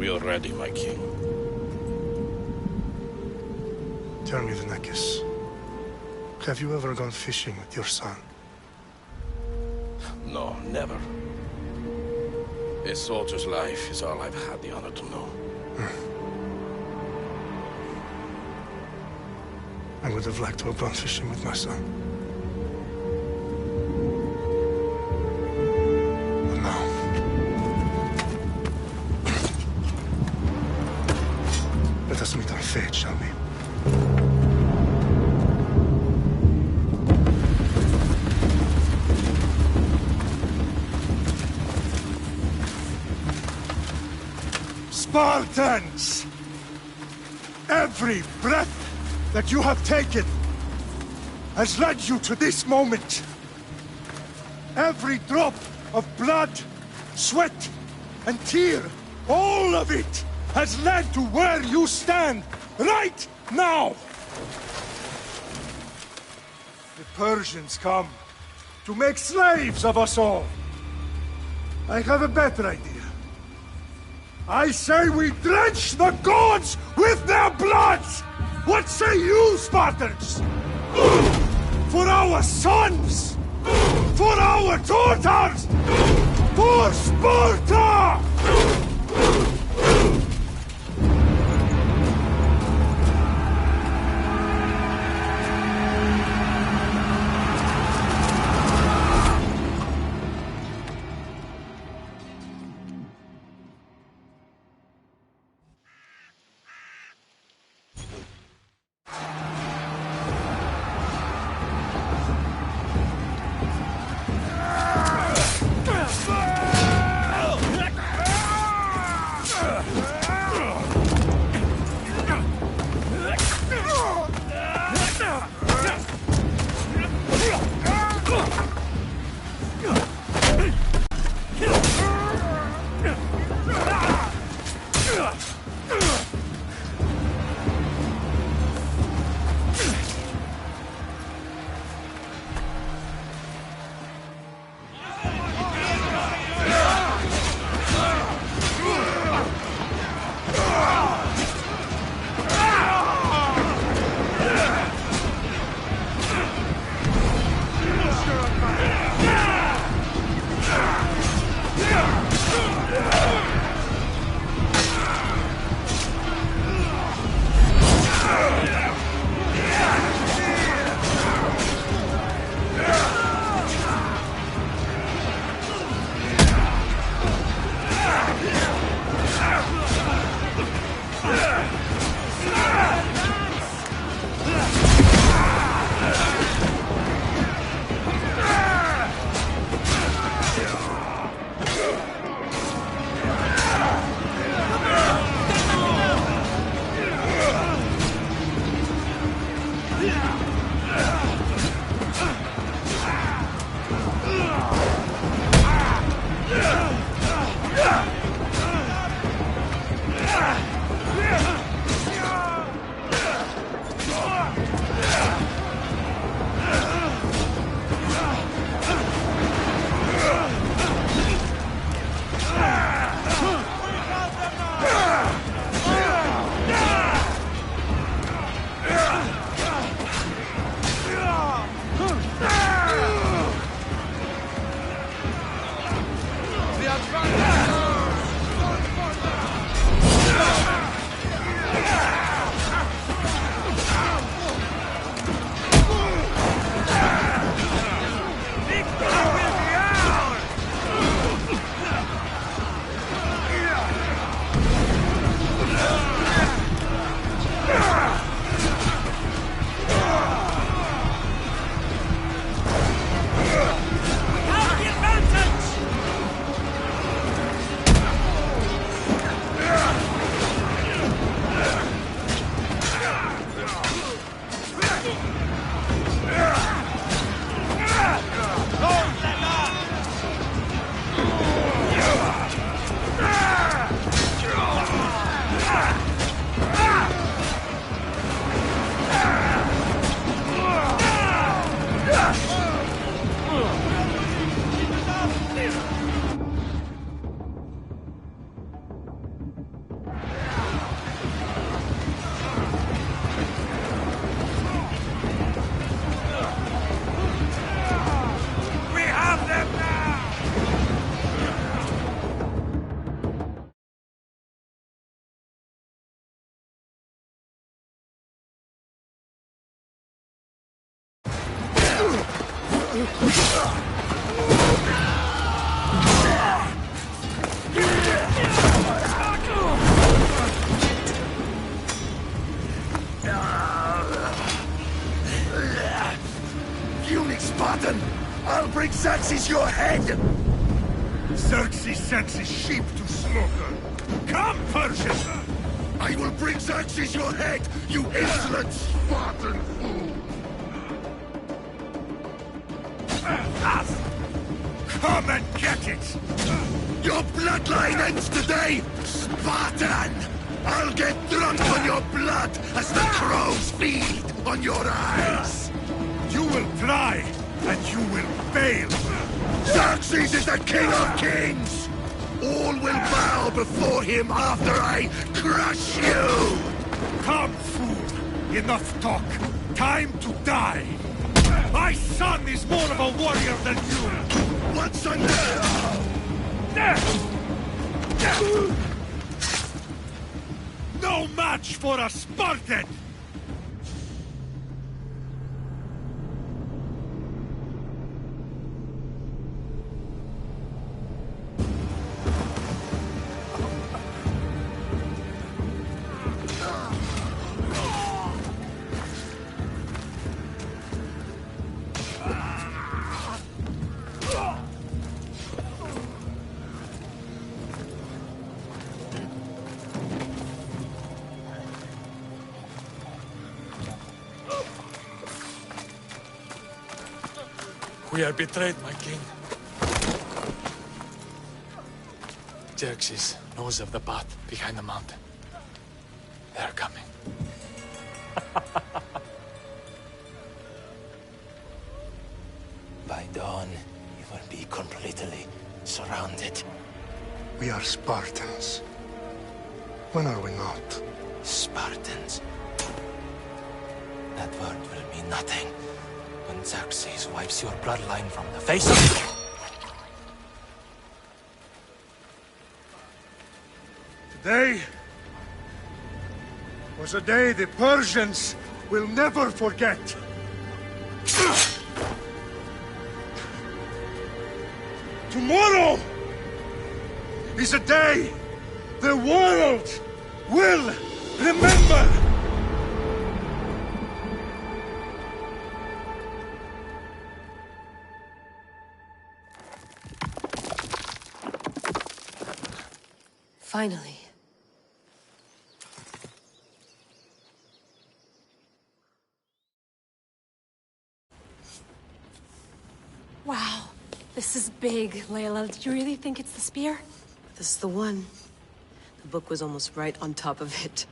We are ready, my king. Tell me, the Nekis. Have you ever gone fishing with your son? No, never. A soldier's life is all I've had the honor to know. I would have liked to have gone fishing with my son. But no. Let us meet our fate, shall we? Spartans! Every breath that you have taken has led you to this moment. Every drop of blood, sweat, and tear, all of it has led to where you stand right now. The Persians come to make slaves of us all. I have a better idea. I say we drench the gods with their bloods! What say you, Spartans? For our sons! For our daughters! For Sparta! Don't let Xerxes your head! Xerxes sends his sheep to slaughter. Come, Persians! I will bring Xerxes your head, you insolent Spartan fool! Come and get it! Your bloodline ends today, Spartan! I'll get drunk on your blood as the crows feed on your eyes! You will try, and you will fail! Xerxes is the king of kings! All will bow before him after I crush you! Come, fool! Enough talk! Time to die! My son is more of a warrior than you! What's under? No match for a Spartan! We are betrayed, my king. Xerxes knows of the path behind the mountain. They are coming. By dawn, you will be completely surrounded. We are Spartans. When are we not? Spartans. That word will mean nothing when Xerxes wipes your bloodline from the face of... Today was a day the Persians will never forget. Tomorrow is a day the world will remember. Finally. Wow, this is big, Layla. Did you really think it's the spear? This is the one. The book was almost right on top of it.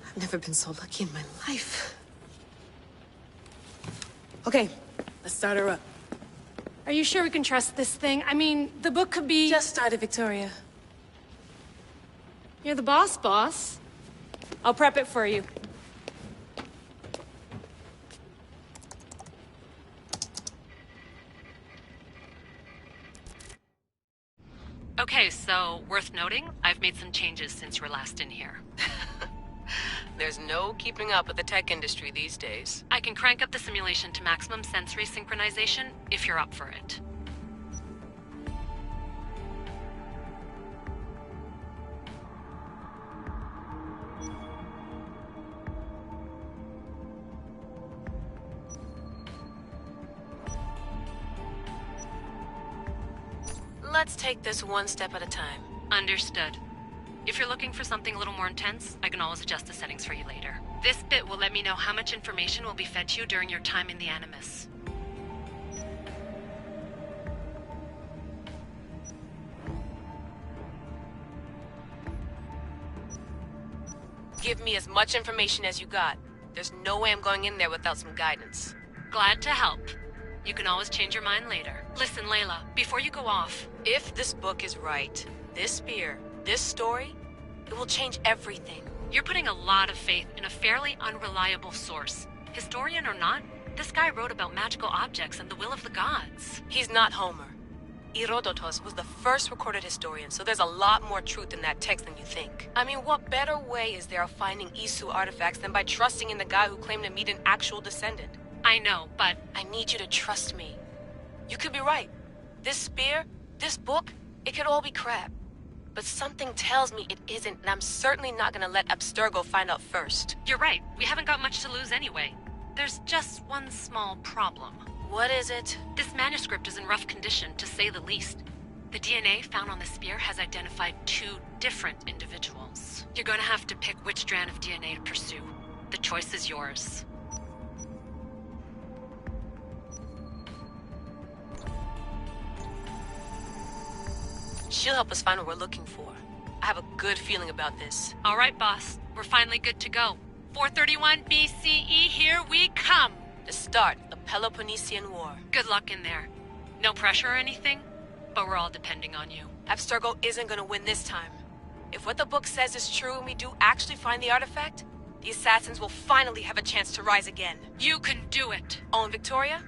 I've never been so lucky in my life. Okay, let's start her up. Are you sure we can trust this thing? I mean, the book could be... Just started, Victoria. You're the boss. I'll prep it for you. Okay, so worth noting, I've made some changes since you were last in here. There's no keeping up with the tech industry these days. I can crank up the simulation to maximum sensory synchronization if you're up for it. Let's take this one step at a time. Understood. If you're looking for something a little more intense, I can always adjust the settings for you later. This bit will let me know how much information will be fed to you during your time in the Animus. Give me as much information as you got. There's no way I'm going in there without some guidance. Glad to help. You can always change your mind later. Listen, Layla, before you go off... If this book is right, this spear, this story, it will change everything. You're putting a lot of faith in a fairly unreliable source. Historian or not, this guy wrote about magical objects and the will of the gods. He's not Homer. Herodotus was the first recorded historian, so there's a lot more truth in that text than you think. I mean, what better way is there of finding Isu artifacts than by trusting in the guy who claimed to meet an actual descendant? I know, but... I need you to trust me. You could be right. This spear, this book, it could all be crap. But something tells me it isn't, and I'm certainly not gonna let Abstergo find out first. You're right. We haven't got much to lose anyway. There's just one small problem. What is it? This manuscript is in rough condition, to say the least. The DNA found on the spear has identified 2 different individuals. You're going to have to pick which strand of DNA to pursue. The choice is yours. She'll help us find what we're looking for. I have a good feeling about this. All right, boss. We're finally good to go. 431 BCE, here we come! The start of the Peloponnesian War. Good luck in there. No pressure or anything, but we're all depending on you. Abstergo isn't gonna win this time. If what the book says is true and we do actually find the artifact, the assassins will finally have a chance to rise again. You can do it! Oh, and Victoria?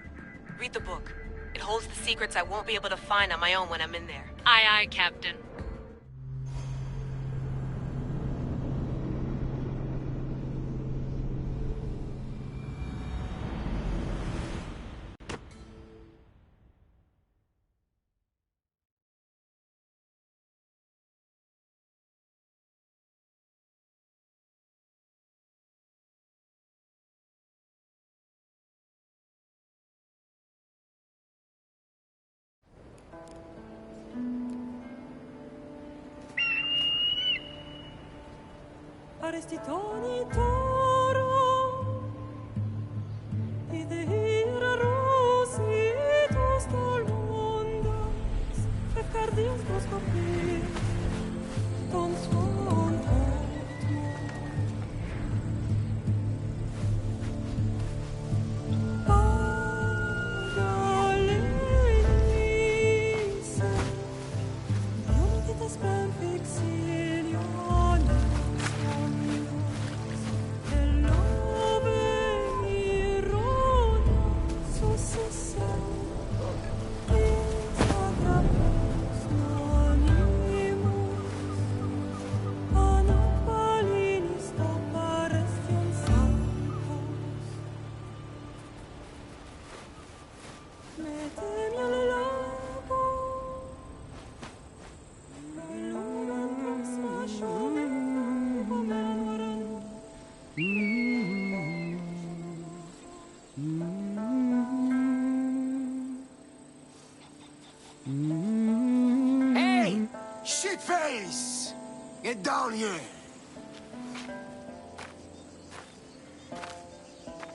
Read the book. It holds the secrets I won't be able to find on my own when I'm in there. Aye, aye, Captain. Arrestitoni toro, idehira rositos tolmondas, fefcardias proskopir, ton svon Hey! Shitface! Get down here!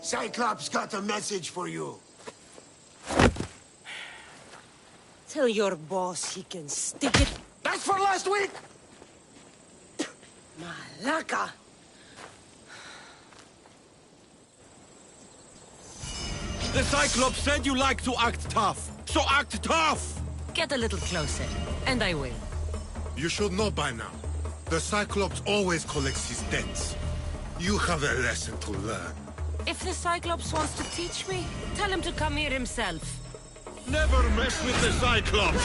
Cyclops got a message for you. Tell your boss he can stick it. That's for last week! Malaka! The Cyclops said you like to act tough, so act tough! Get a little closer, and I will. You should know by now. The Cyclops always collects his debts. You have a lesson to learn. If the Cyclops wants to teach me, tell him to come here himself. Never mess with the Cyclops!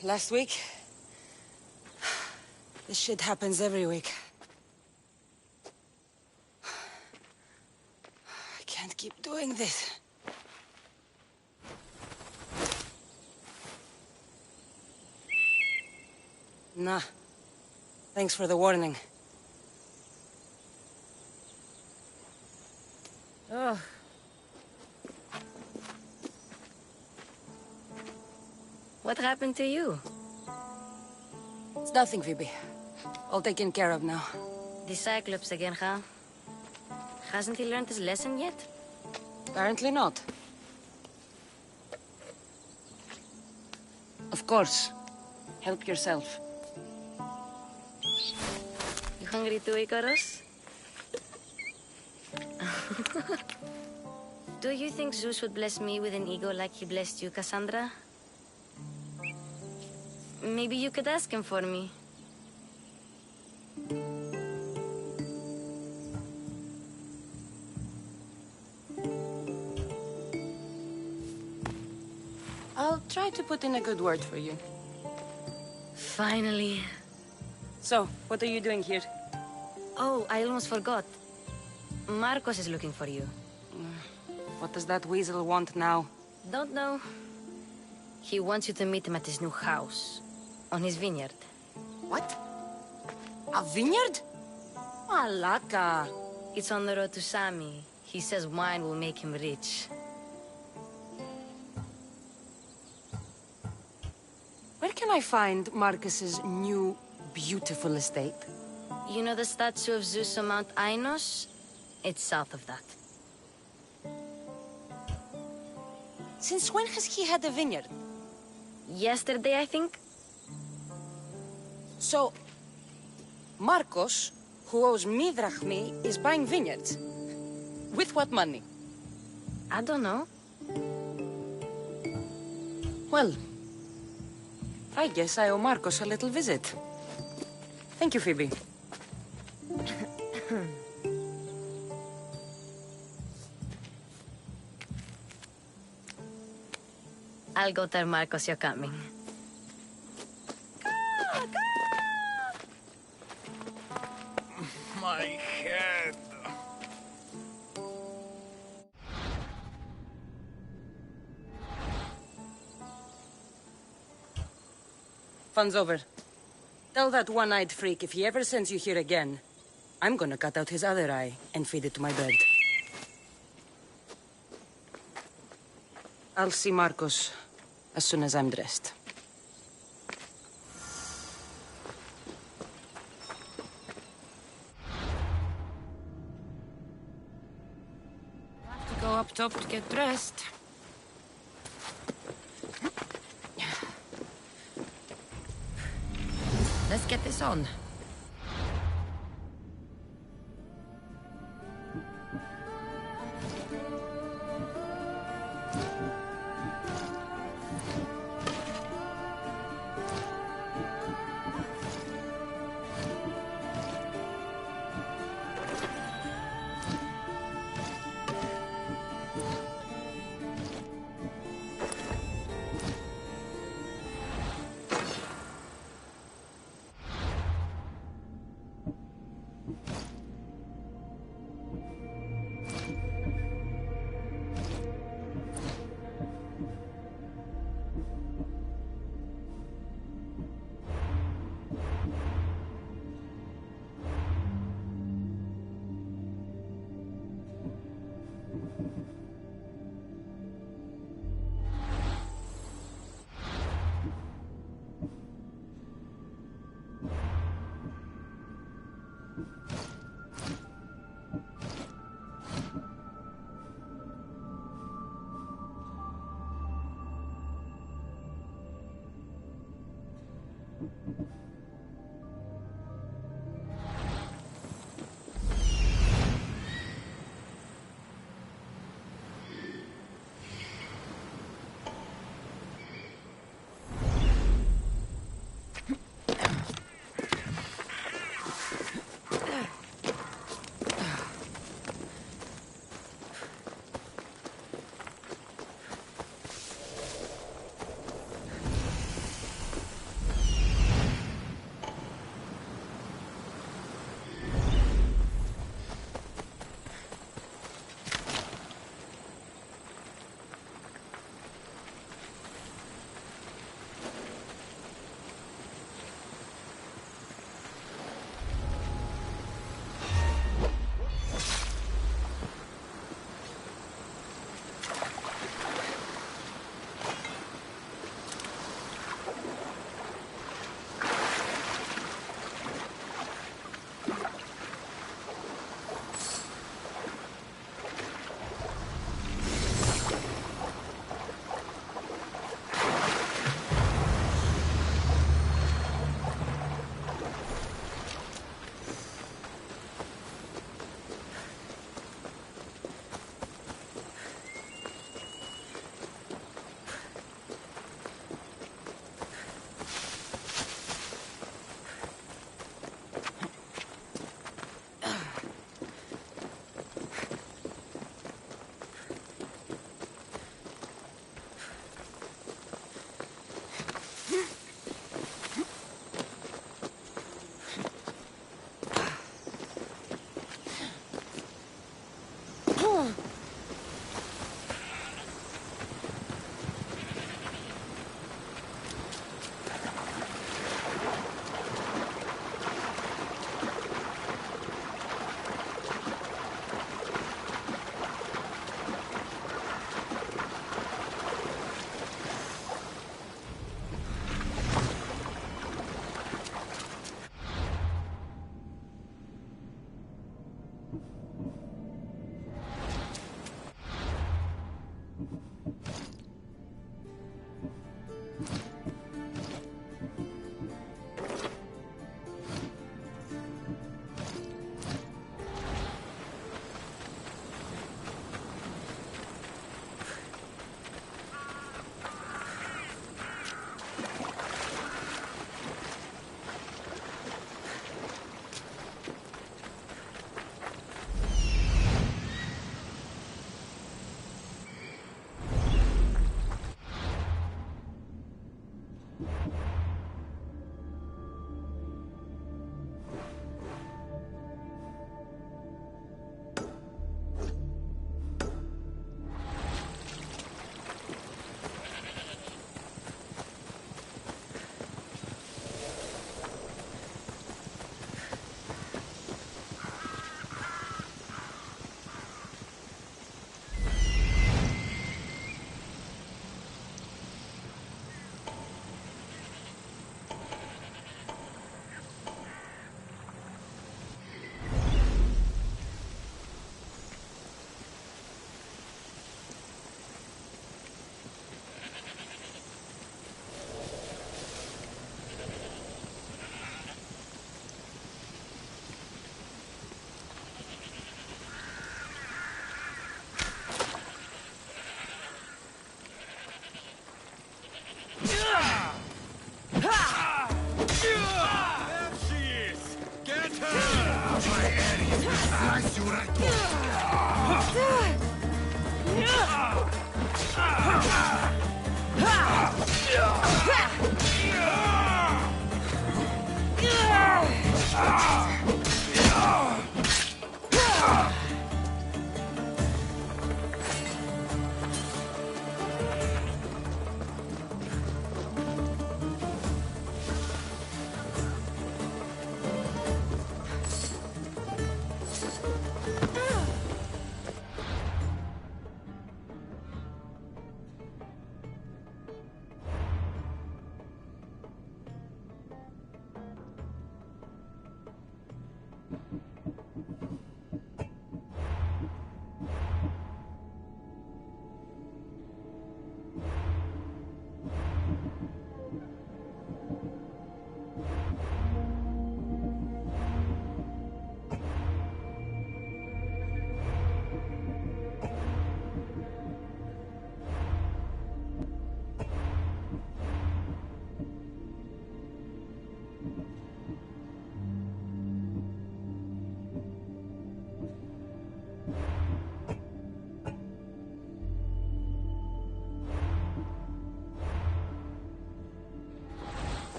Last week? This shit happens every week. I can't keep doing this. Nah. Thanks for the warning. Oh. What happened to you? It's nothing, Phoebe. All taken care of now. The Cyclops again, huh? Hasn't he learned his lesson yet? Apparently not. Of course. Help yourself. You hungry too, Icarus? Do you think Zeus would bless me with an ego like he blessed you, Cassandra? Maybe you could ask him for me. I'll try to put in a good word for you. Finally. So, what are you doing here? Oh, I almost forgot. Marcos is looking for you. What does that weasel want now? Don't know. He wants you to meet him at his new house. On his vineyard. What? A vineyard? Malaka. It's on the road to Sami. He says wine will make him rich. Where can I find Marcus's new, beautiful estate? You know the statue of Zeus on Mount Ainos? It's south of that. Since when has he had a vineyard? Yesterday, I think? So, Marcos, who owes me drachmi, is buying vineyards. With what money? I don't know. Well, I guess I owe Marcos a little visit. Thank you, Phoebe. I'll go tell Marcos you're coming. My head. Fun's over. Tell that one-eyed freak if he ever sends you here again, I'm gonna cut out his other eye and feed it to my bird. I'll see Marcos as soon as I'm dressed. Have to go up top to get dressed. Let's get this on. my area, as you right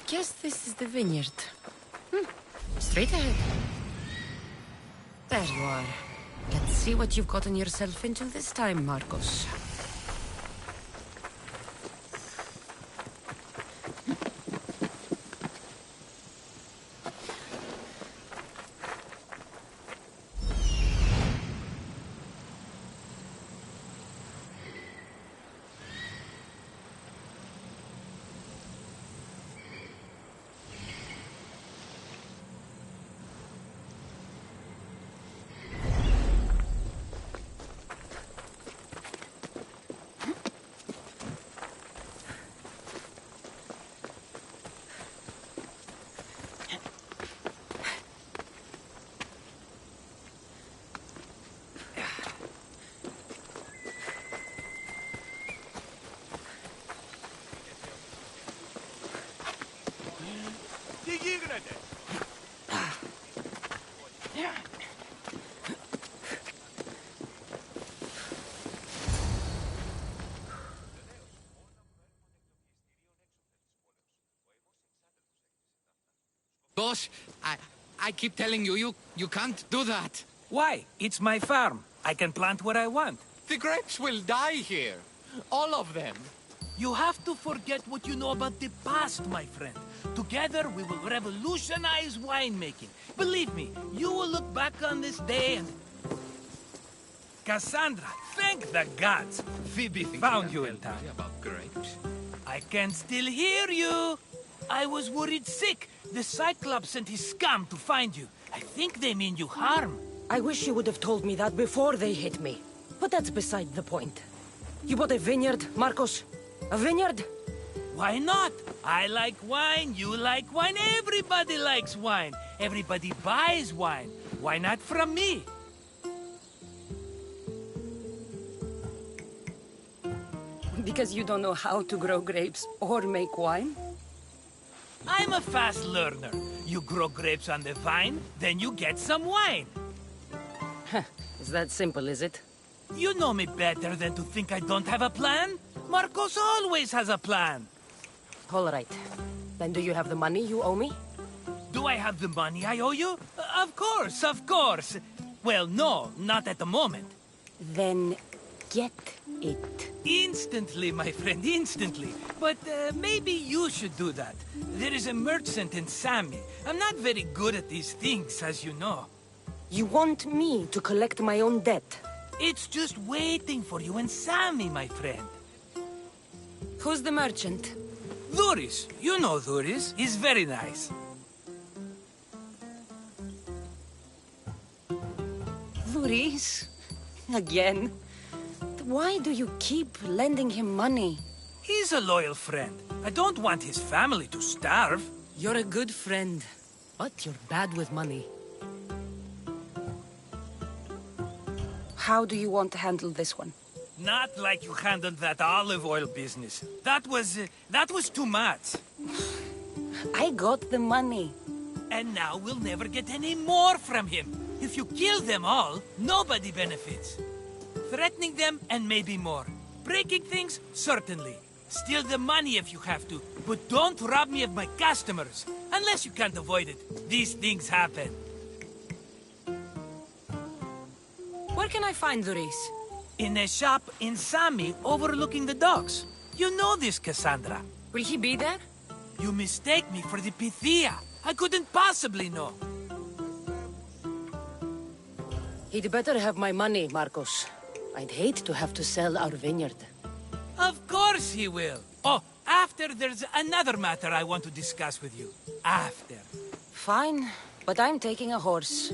Guess this is the vineyard. Straight ahead. There you are. Let's see what you've gotten yourself into this time, Marcos. Boss, I keep telling you, you can't do that. Why? It's my farm. I can plant what I want. The grapes will die here. All of them. You have to forget what you know about the past, my friend. Together, we will revolutionize winemaking. Believe me, you will look back on this day and... Cassandra, thank the gods! Phoebe found you in time. About grapes? I can still hear you! I was worried sick. The Cyclops sent his scum to find you. I think they mean you harm. I wish you would have told me that before they hit me. But that's beside the point. You bought a vineyard, Marcos? A vineyard? Why not? I like wine, you like wine, everybody likes wine. Everybody buys wine. Why not from me? Because you don't know how to grow grapes or make wine? I'm a fast learner. You grow grapes on the vine, then you get some wine. It's that simple, is it? You know me better than to think I don't have a plan. Marcos always has a plan. All right. Then do you have the money you owe me? Do I have the money I owe you? Of course, of course. Well, no, not at the moment. Then get it. Instantly, my friend, instantly. But maybe you should do that. There is a merchant in Sami. I'm not very good at these things, as you know. You want me to collect my own debt? It's just waiting for you in Sami, my friend. Who's the merchant? Duris. You know Duris. He's very nice. Duris? Again? Why do you keep lending him money? He's a loyal friend. I don't want his family to starve. You're a good friend, but you're bad with money. How do you want to handle this one? Not like you handled that olive oil business. That was too much. I got the money. And now we'll never get any more from him. If you kill them all, nobody benefits. Threatening them, and maybe more. Breaking things, certainly. Steal the money if you have to, but don't rob me of my customers. Unless you can't avoid it. These things happen. Where can I find Duris? In a shop in Sami overlooking the docks. You know this, Cassandra. Will he be there? You mistake me for the Pythia. I couldn't possibly know. He'd better have my money, Marcos. I'd hate to have to sell our vineyard. Of course he will. Oh, after there's another matter I want to discuss with you. After. Fine, but I'm taking a horse.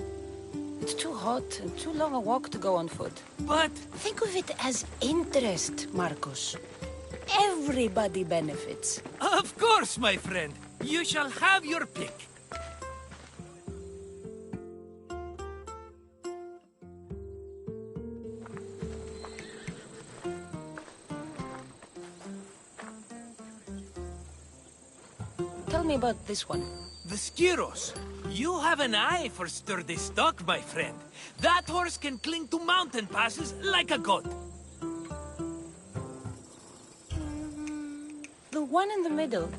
It's too hot and too long a walk to go on foot. But... think of it as interest, Marcos. Everybody benefits. Of course, my friend. You shall have your pick. Tell me about this one. The Skiros. You have an eye for sturdy stock, my friend. That horse can cling to mountain passes like a goat. The one in the middle.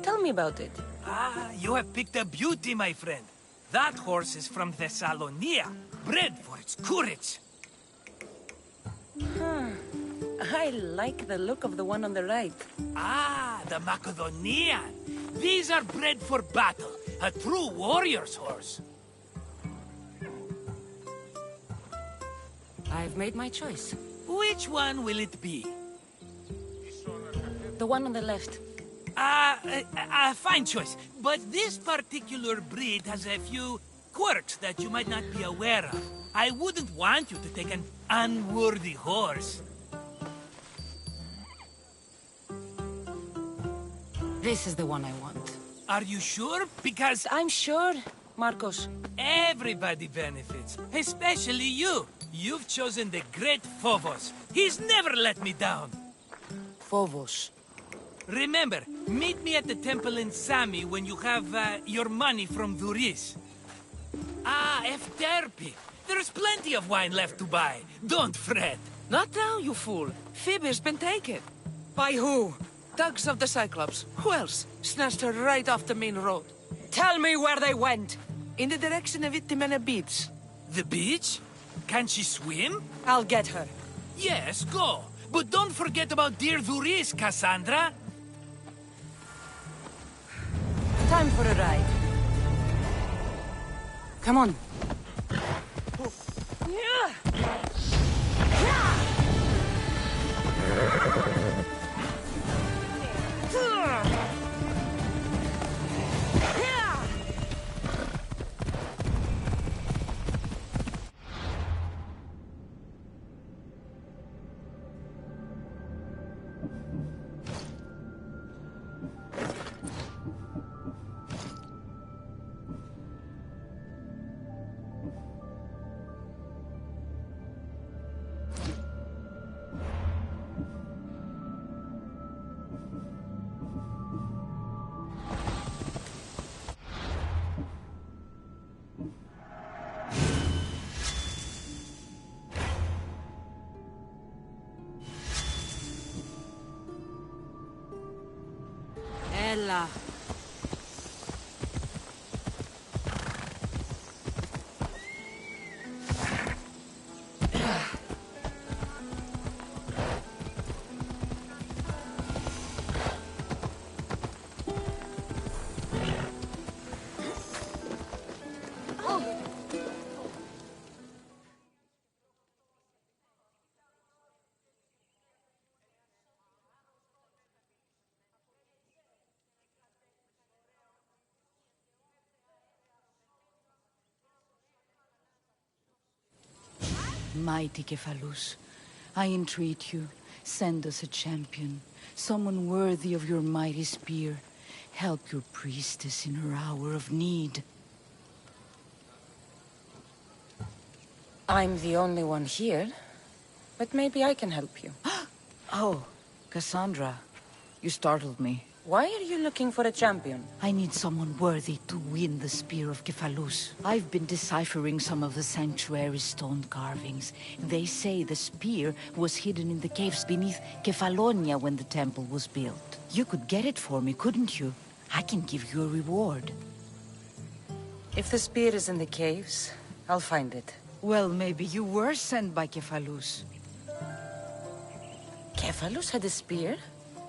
Tell me about it. Ah, you have picked a beauty, my friend. That horse is from Thessalonia, bred for its courage. I like the look of the one on the right. Ah, the Macedonian. These are bred for battle, a true warrior's horse. I've made my choice. Which one will it be? The one on the left. Fine choice. But this particular breed has a few quirks that you might not be aware of. I wouldn't want you to take an unworthy horse. This is the one I want. Are you sure? Because... I'm sure, Marcos. Everybody benefits, especially you. You've chosen the great Phobos. He's never let me down. Phobos. Remember, meet me at the temple in Sami when you have your money from Duris. Ah, Efterpi. There's plenty of wine left to buy. Don't fret. Not now, you fool. Phoebe's been taken. By who? Thugs of the Cyclops. Who else? Snatched her right off the main road. Tell me where they went. In the direction of Itimena Beach. The beach? Can she swim? I'll get her. Yes, go. But don't forget about dear Duris, Cassandra. Time for a ride. Come on. Ella. Mighty Cephalus, I entreat you, send us a champion, someone worthy of your mighty spear. Help your priestess in her hour of need. I'm the only one here, but maybe I can help you. Oh, Cassandra, you startled me. Why are you looking for a champion? I need someone worthy to win the Spear of Cephalus. I've been deciphering some of the sanctuary's stone carvings. They say the spear was hidden in the caves beneath Kefalonia when the temple was built. You could get it for me, couldn't you? I can give you a reward. If the spear is in the caves, I'll find it. Well, maybe you were sent by Cephalus. Cephalus had a spear?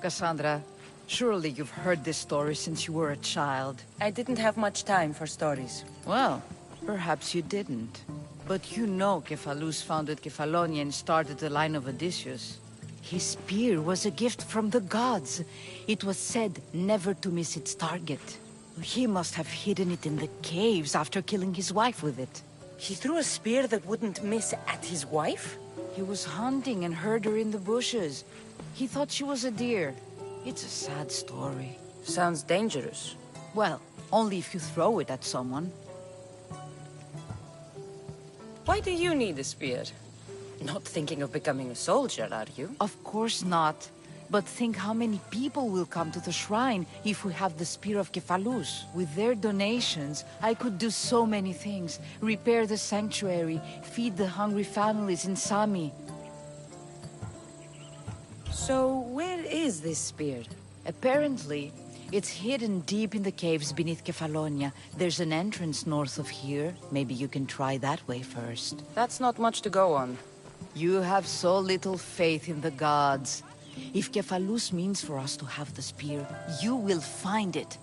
Cassandra, surely you've heard this story since you were a child. I didn't have much time for stories. Well, perhaps you didn't. But you know Cephalus founded Kefalonia and started the line of Odysseus. His spear was a gift from the gods. It was said never to miss its target. He must have hidden it in the caves after killing his wife with it. He threw a spear that wouldn't miss at his wife? He was hunting and heard her in the bushes. He thought she was a deer. It's a sad story. Sounds dangerous. Well, only if you throw it at someone. Why do you need a spear? Not thinking of becoming a soldier, are you? Of course not. But think how many people will come to the shrine if we have the Spear of Cephalus. With their donations, I could do so many things. Repair the sanctuary, feed the hungry families in Sami. So, where is this spear? Apparently, it's hidden deep in the caves beneath Kefalonia. There's an entrance north of here. Maybe you can try that way first. That's not much to go on. You have so little faith in the gods. If Cephalus means for us to have the spear, you will find it.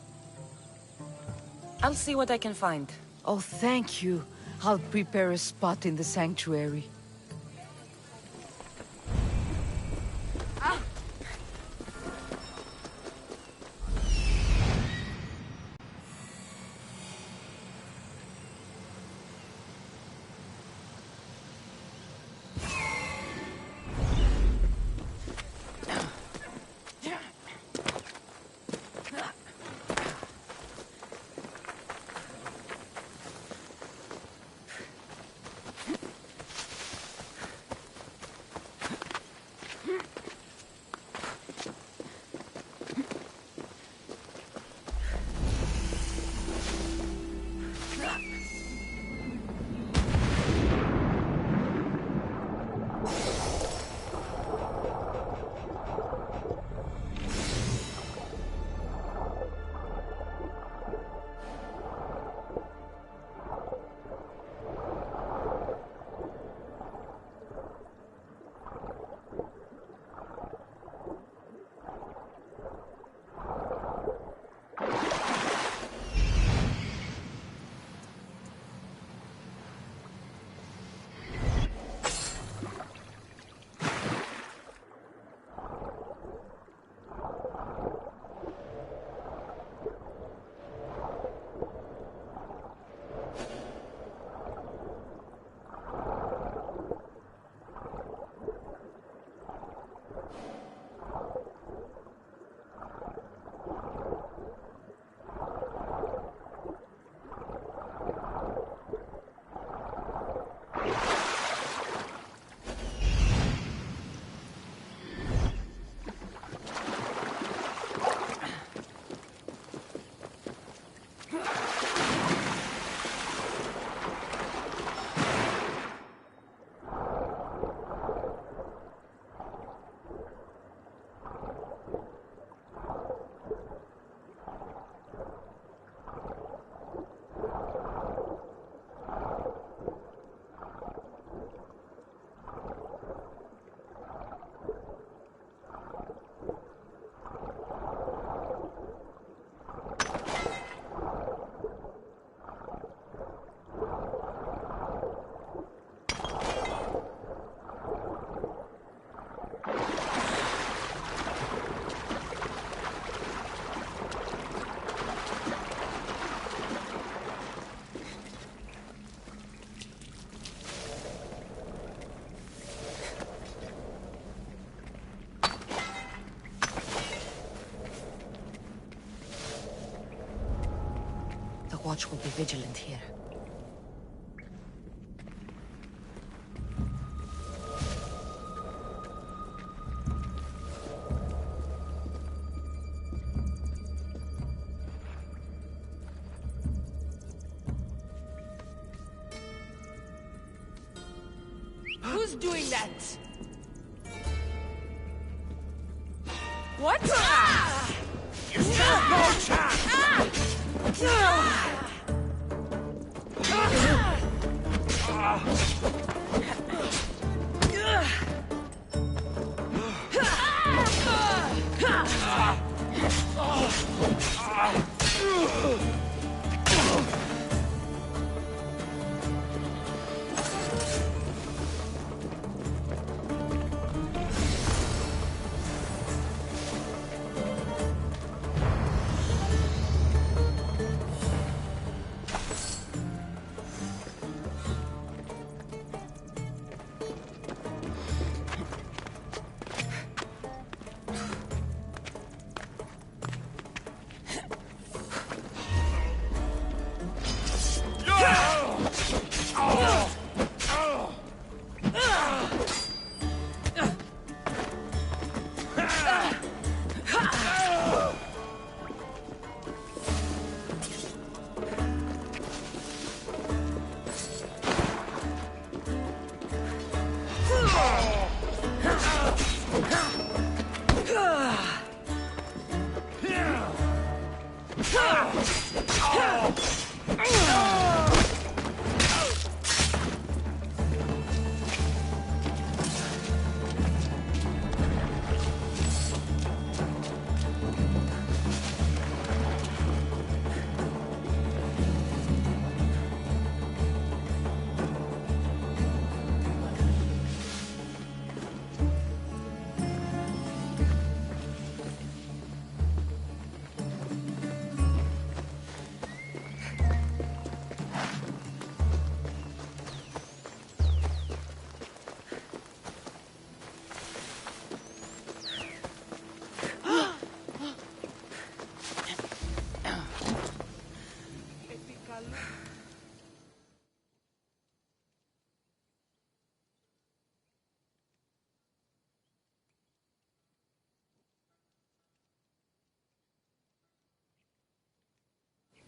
I'll see what I can find. Oh, thank you. I'll prepare a spot in the sanctuary. Watch will be vigilant here. Who's doing that? What? You stand no chance!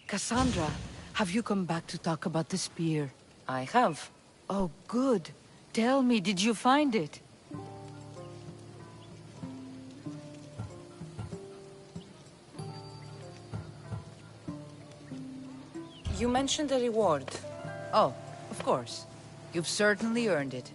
Cassandra, have you come back to talk about the spear? I have. Oh, good. Tell me, did you find it? You mentioned a reward. Oh, of course. You've certainly earned it.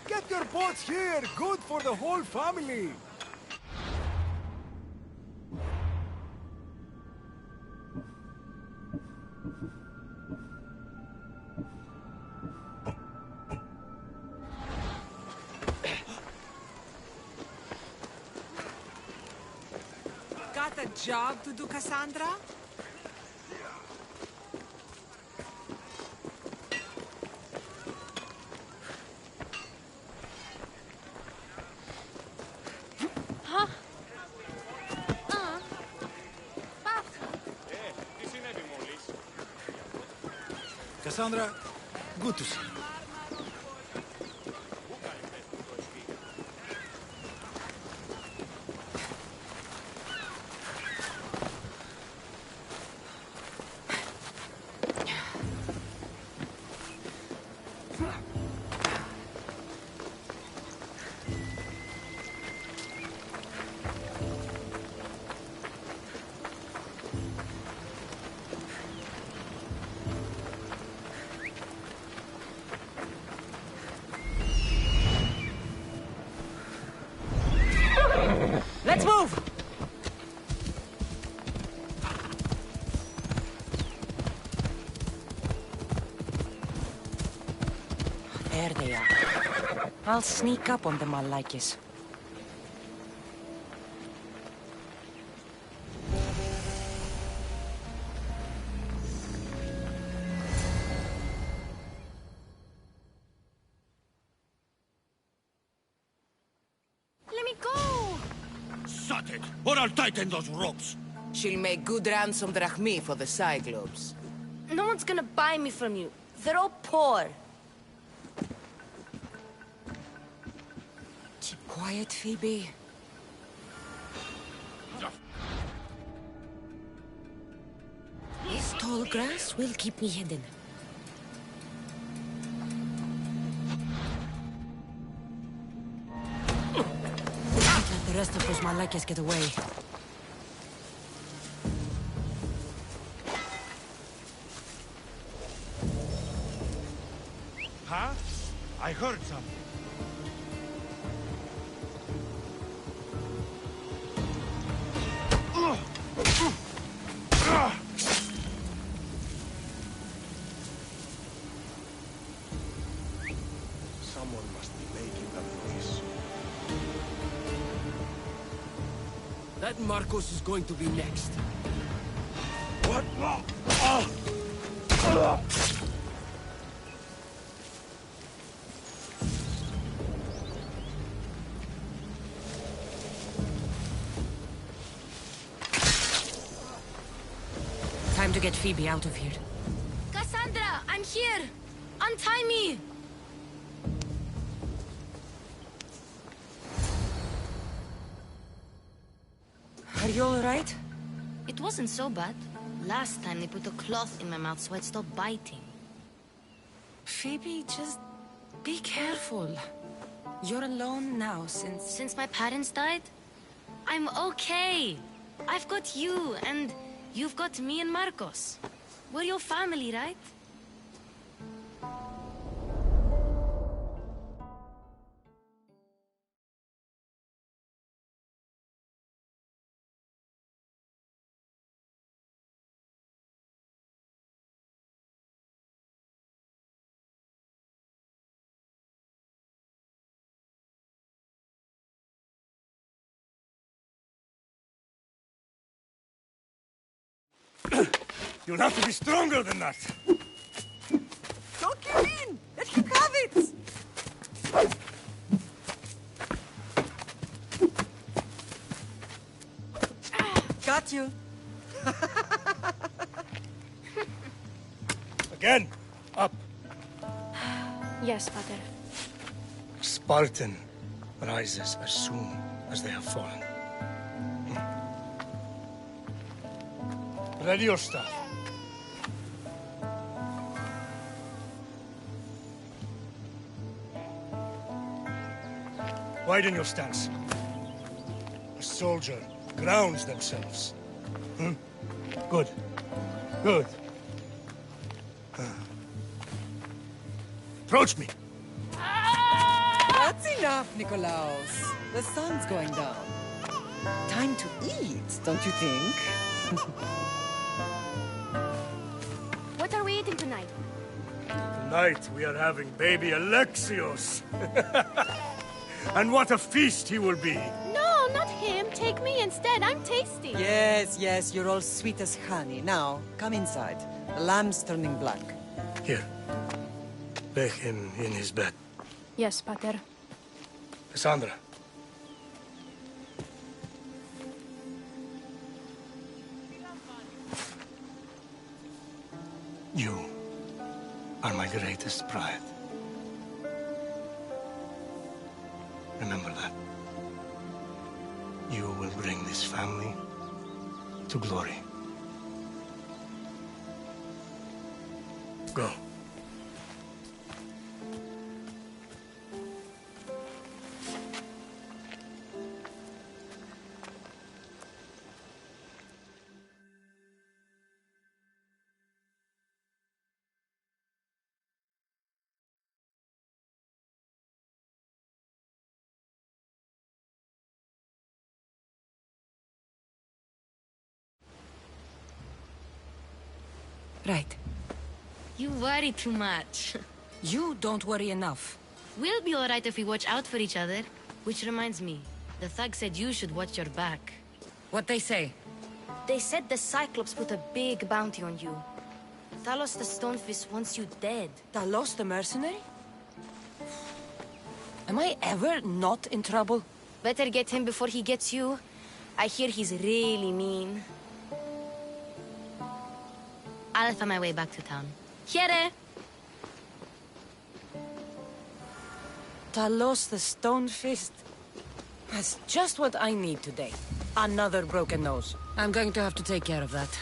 Get your boats here! Good for the whole family! job to do, Cassandra? Huh? Cassandra, good to see you. Let's move! There they are. I'll sneak up on them, Malakis. Let me go! Shut it, or I'll tighten those ropes. She'll make good ransom drachmi for the Cyclops. No one's gonna buy me from you. They're all poor. Keep quiet, Phoebe. This tall grass will keep me hidden. Don't let the rest of those Malakas get away. Huh? I heard something. Someone must be making that noise. That Marcos is going to be next. What? Time to get Phoebe out of here. Cassandra, I'm here! Untie me! Are you alright? It wasn't so bad. Last time they put a cloth in my mouth so I'd stop biting. Phoebe, just be careful. You're alone now Since my parents died? I'm okay. I've got you, and you've got me and Marcos. We're your family, right? You'll have to be stronger than that. Don't give in! Let him have it! Got you. Again, up. Yes, Father. Spartan rises as soon as they have fallen. Ready your stuff. Widen your stance. A soldier grounds themselves. Good. Good. Approach me. That's enough, Nikolaos. The sun's going down. Time to eat, don't you think? What are we eating tonight? Tonight we are having baby Alexios. And what a feast he will be. No, not him. take me instead. I'm tasty. Yes, yes, you're all sweet as honey. Now, come inside. The lamb's turning black. Here. Lay him in his bed. Yes, Pater. Cassandra. You are my greatest pride. Remember that. You will bring this family to glory. Go. Right. You worry too much. You don't worry enough. We'll be alright if we watch out for each other. Which reminds me, the thug said you should watch your back. What they say? They said the Cyclops put a big bounty on you. Talos the Stonefist wants you dead. Talos the mercenary? Am I ever not in trouble? Better get him before he gets you. I hear he's really mean. I'll find my way back to town. Here! Talos the Stonefist. That's just what I need today. Another broken nose. I'm going to have to take care of that.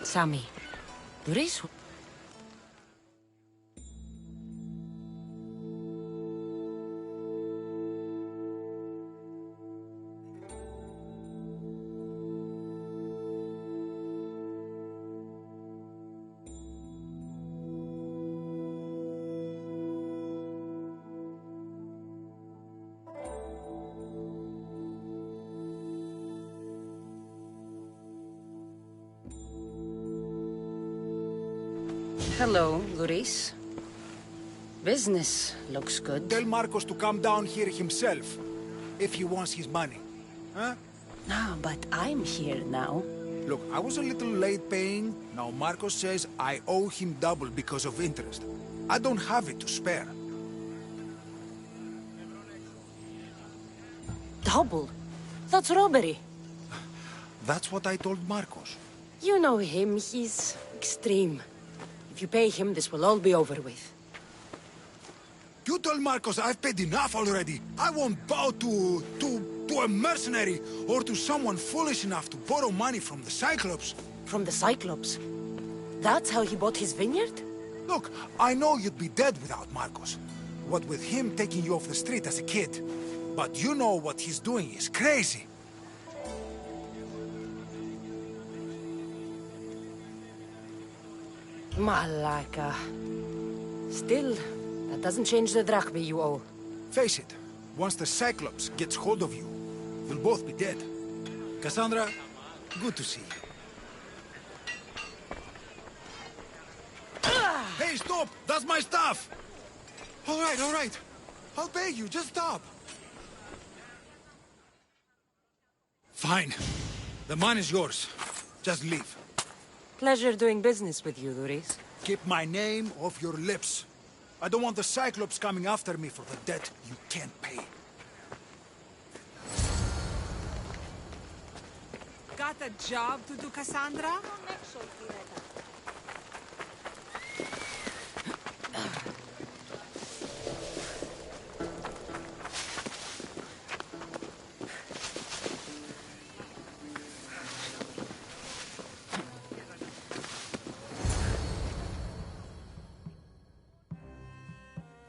Sammy, there is... Hello, Luis. Business looks good. Tell Marcos to come down here himself, if he wants his money. Huh? No, but I'm here now. Look, I was a little late paying. Now Marcos says I owe him double because of interest. I don't have it to spare. Double? That's robbery. That's what I told Marcos. You know him, he's extreme. If you pay him, this will all be over with. You told Marcos I've paid enough already. I won't bow to a mercenary or to someone foolish enough to borrow money from the Cyclops. From the Cyclops? That's how he bought his vineyard? Look, I know you'd be dead without Marcos. What with him taking you off the street as a kid. But you know what he's doing is crazy. Malaka. Still, that doesn't change the drachma you owe. Face it, once the Cyclops gets hold of you, you'll both be dead. Cassandra, good to see you. Hey, stop! That's my stuff! All right. I'll pay you, just stop. Fine. The money's yours. Just leave. Pleasure doing business with you, Duris. Keep my name off your lips. I don't want the Cyclops coming after me for the debt you can't pay. Got a job to do, Cassandra?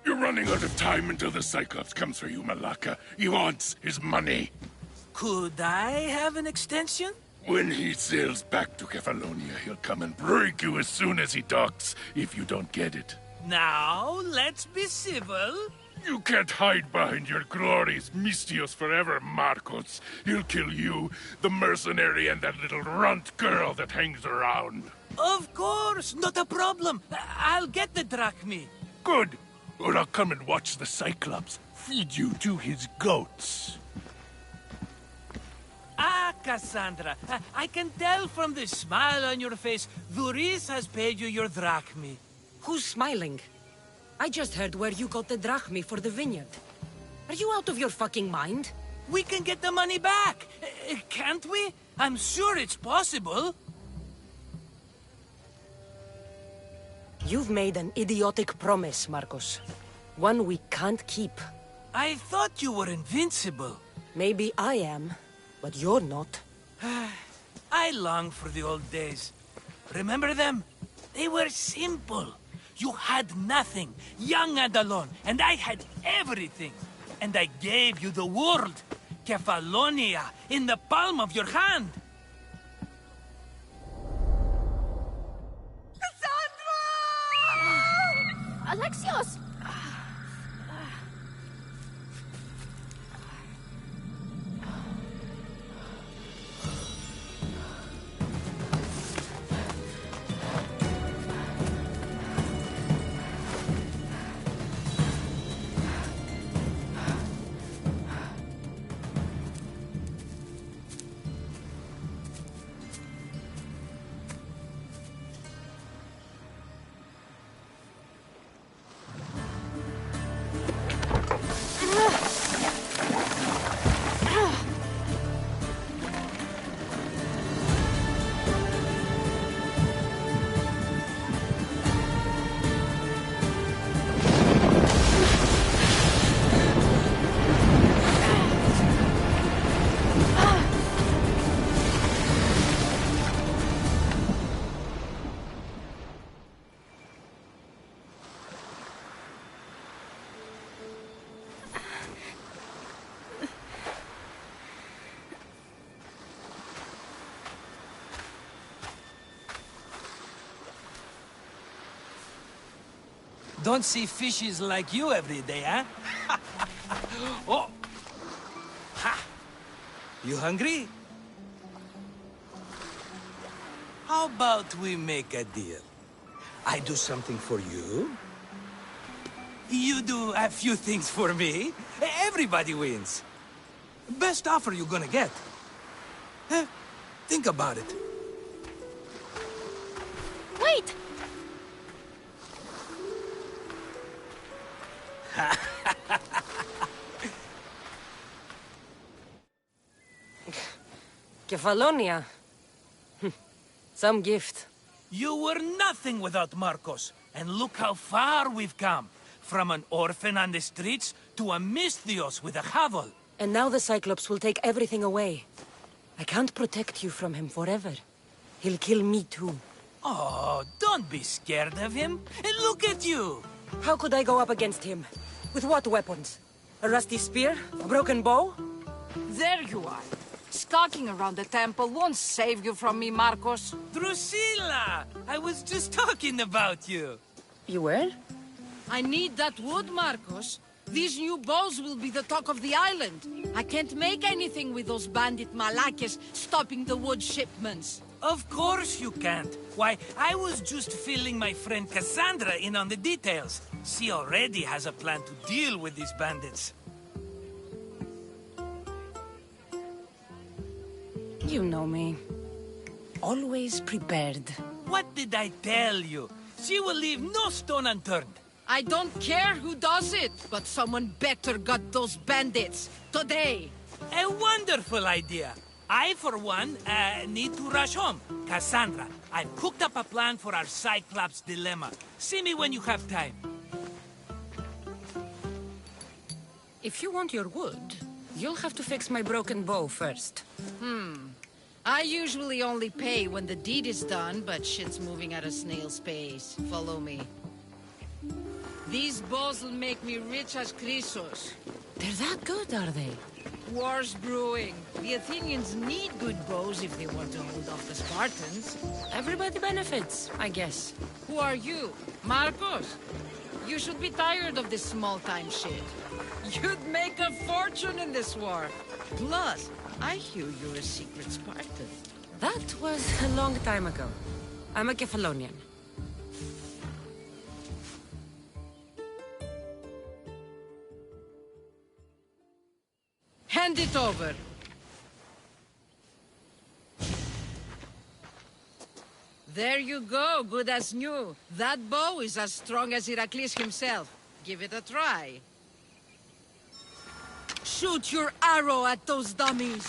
You're running out of time until the Cyclops comes for you, Malaka. He wants his money. Could I have an extension? When he sails back to Kefalonia, he'll come and break you as soon as he docks, if you don't get it. Now, let's be civil. You can't hide behind your glories, Mistios forever, Marcos. He'll kill you, the mercenary, and that little runt girl that hangs around. Of course, not a problem. I'll get the drachmi. Good. Or I'll come and watch the Cyclops feed you to his goats. Ah, Cassandra, I can tell from the smile on your face, Duris has paid you your drachmi. Who's smiling? I just heard where you got the drachmi for the vineyard. Are you out of your fucking mind? We can get the money back, can't we? I'm sure it's possible. You've made an idiotic promise, Marcos. One we can't keep. I thought you were invincible. Maybe I am, but you're not. I long for the old days. Remember them? They were simple. You had nothing, young and alone, and I had everything. And I gave you the world, Kefalonia, in the palm of your hand. Alexios! Don't see fishes like you every day, huh? Oh! Ha! You hungry? How about we make a deal? I do something for you. You do a few things for me. Everybody wins. Best offer you're gonna get. Think about it. Wait! Kefalonia. Some gift. You were nothing without Marcos, and look how far we've come. From an orphan on the streets to a Mistios with a hovel. And now the Cyclops will take everything away. I can't protect you from him forever. He'll kill me too. Oh, don't be scared of him. And look at you! How could I go up against him? With what weapons? A rusty spear? A broken bow? There you are. Skulking around the temple won't save you from me, Marcos. Drusilla! I was just talking about you. You were? I need that wood, Marcos. These new bows will be the talk of the island. I can't make anything with those bandit malakes stopping the wood shipments. Of course you can't. Why, I was just filling my friend Cassandra in on the details. She already has a plan to deal with these bandits. You know me. Always prepared. What did I tell you? She will leave no stone unturned. I don't care who does it, but someone better got those bandits. Today. A wonderful idea. I, for one, need to rush home. Cassandra, I've cooked up a plan for our Cyclops dilemma. See me when you have time. If you want your wood, you'll have to fix my broken bow first. I usually only pay when the deed is done, but shit's moving at a snail's pace. Follow me. These bows will make me rich as Chrysos. They're that good, are they? War's brewing. The Athenians need good bows if they want to hold off the Spartans. Everybody benefits, I guess. Who are you? Marcos? You should be tired of this small-time shit. You'd make a fortune in this war. Plus, I hear you're a secret Spartan. That was a long time ago. I'm a Kephalonian. Hand it over. There you go, good as new. That bow is as strong as Heracles himself. Give it a try. Shoot your arrow at those dummies.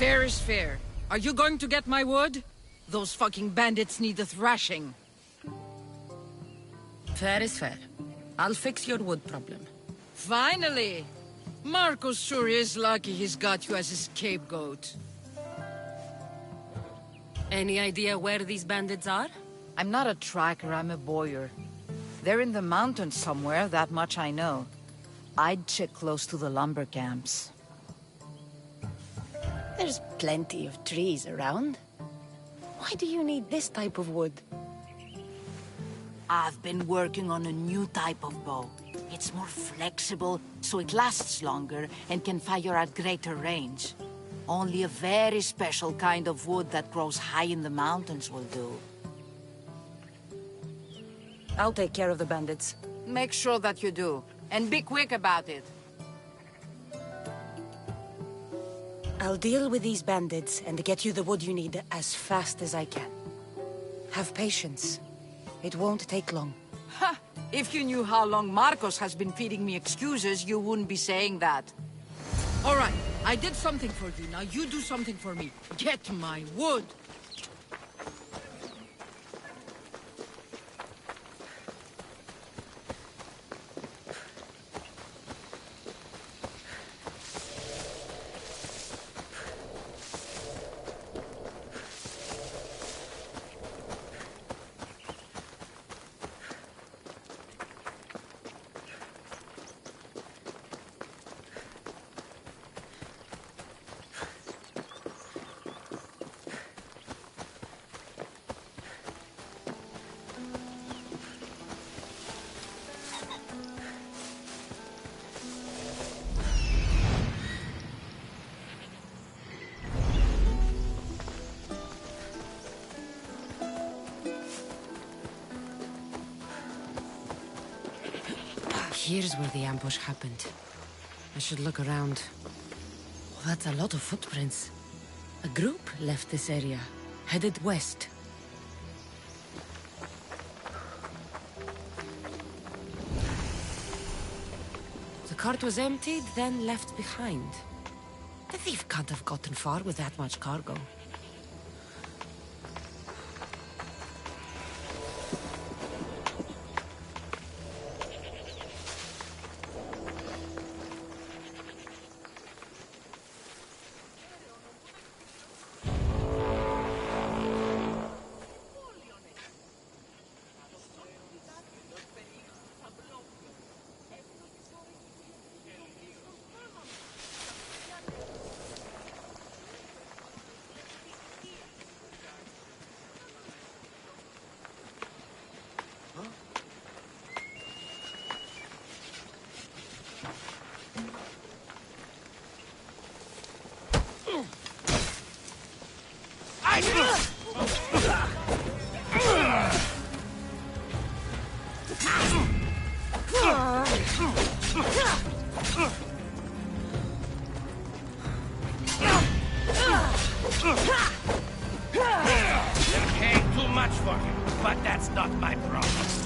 Fair is fair. Are you going to get my wood? Those fucking bandits need a thrashing. Fair is fair. I'll fix your wood problem. Finally! Marcos sure is lucky he's got you as his scapegoat. Any idea where these bandits are? I'm not a tracker, I'm a boyer. They're in the mountains somewhere, that much I know. I'd check close to the lumber camps. There's plenty of trees around. Why do you need this type of wood? I've been working on a new type of bow. It's more flexible, so it lasts longer and can fire at greater range. Only a very special kind of wood that grows high in the mountains will do. I'll take care of the bandits. Make sure that you do, and be quick about it. I'll deal with these bandits and get you the wood you need as fast as I can. Have patience. It won't take long. Ha! If you knew how long Marcos has been feeding me excuses, you wouldn't be saying that. All right, I did something for you. Now you do something for me. Get my wood. Here's where the ambush happened. I should look around. Oh, that's a lot of footprints. A group left this area, headed west. The cart was emptied, then left behind. The thief can't have gotten far with that much cargo. They're paying too much for him, but that's not my problem.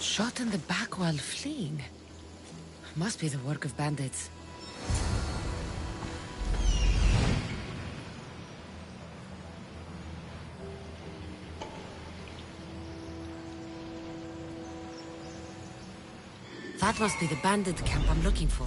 Shot in the back while fleeing. Must be the work of bandits. That must be the bandit camp I'm looking for.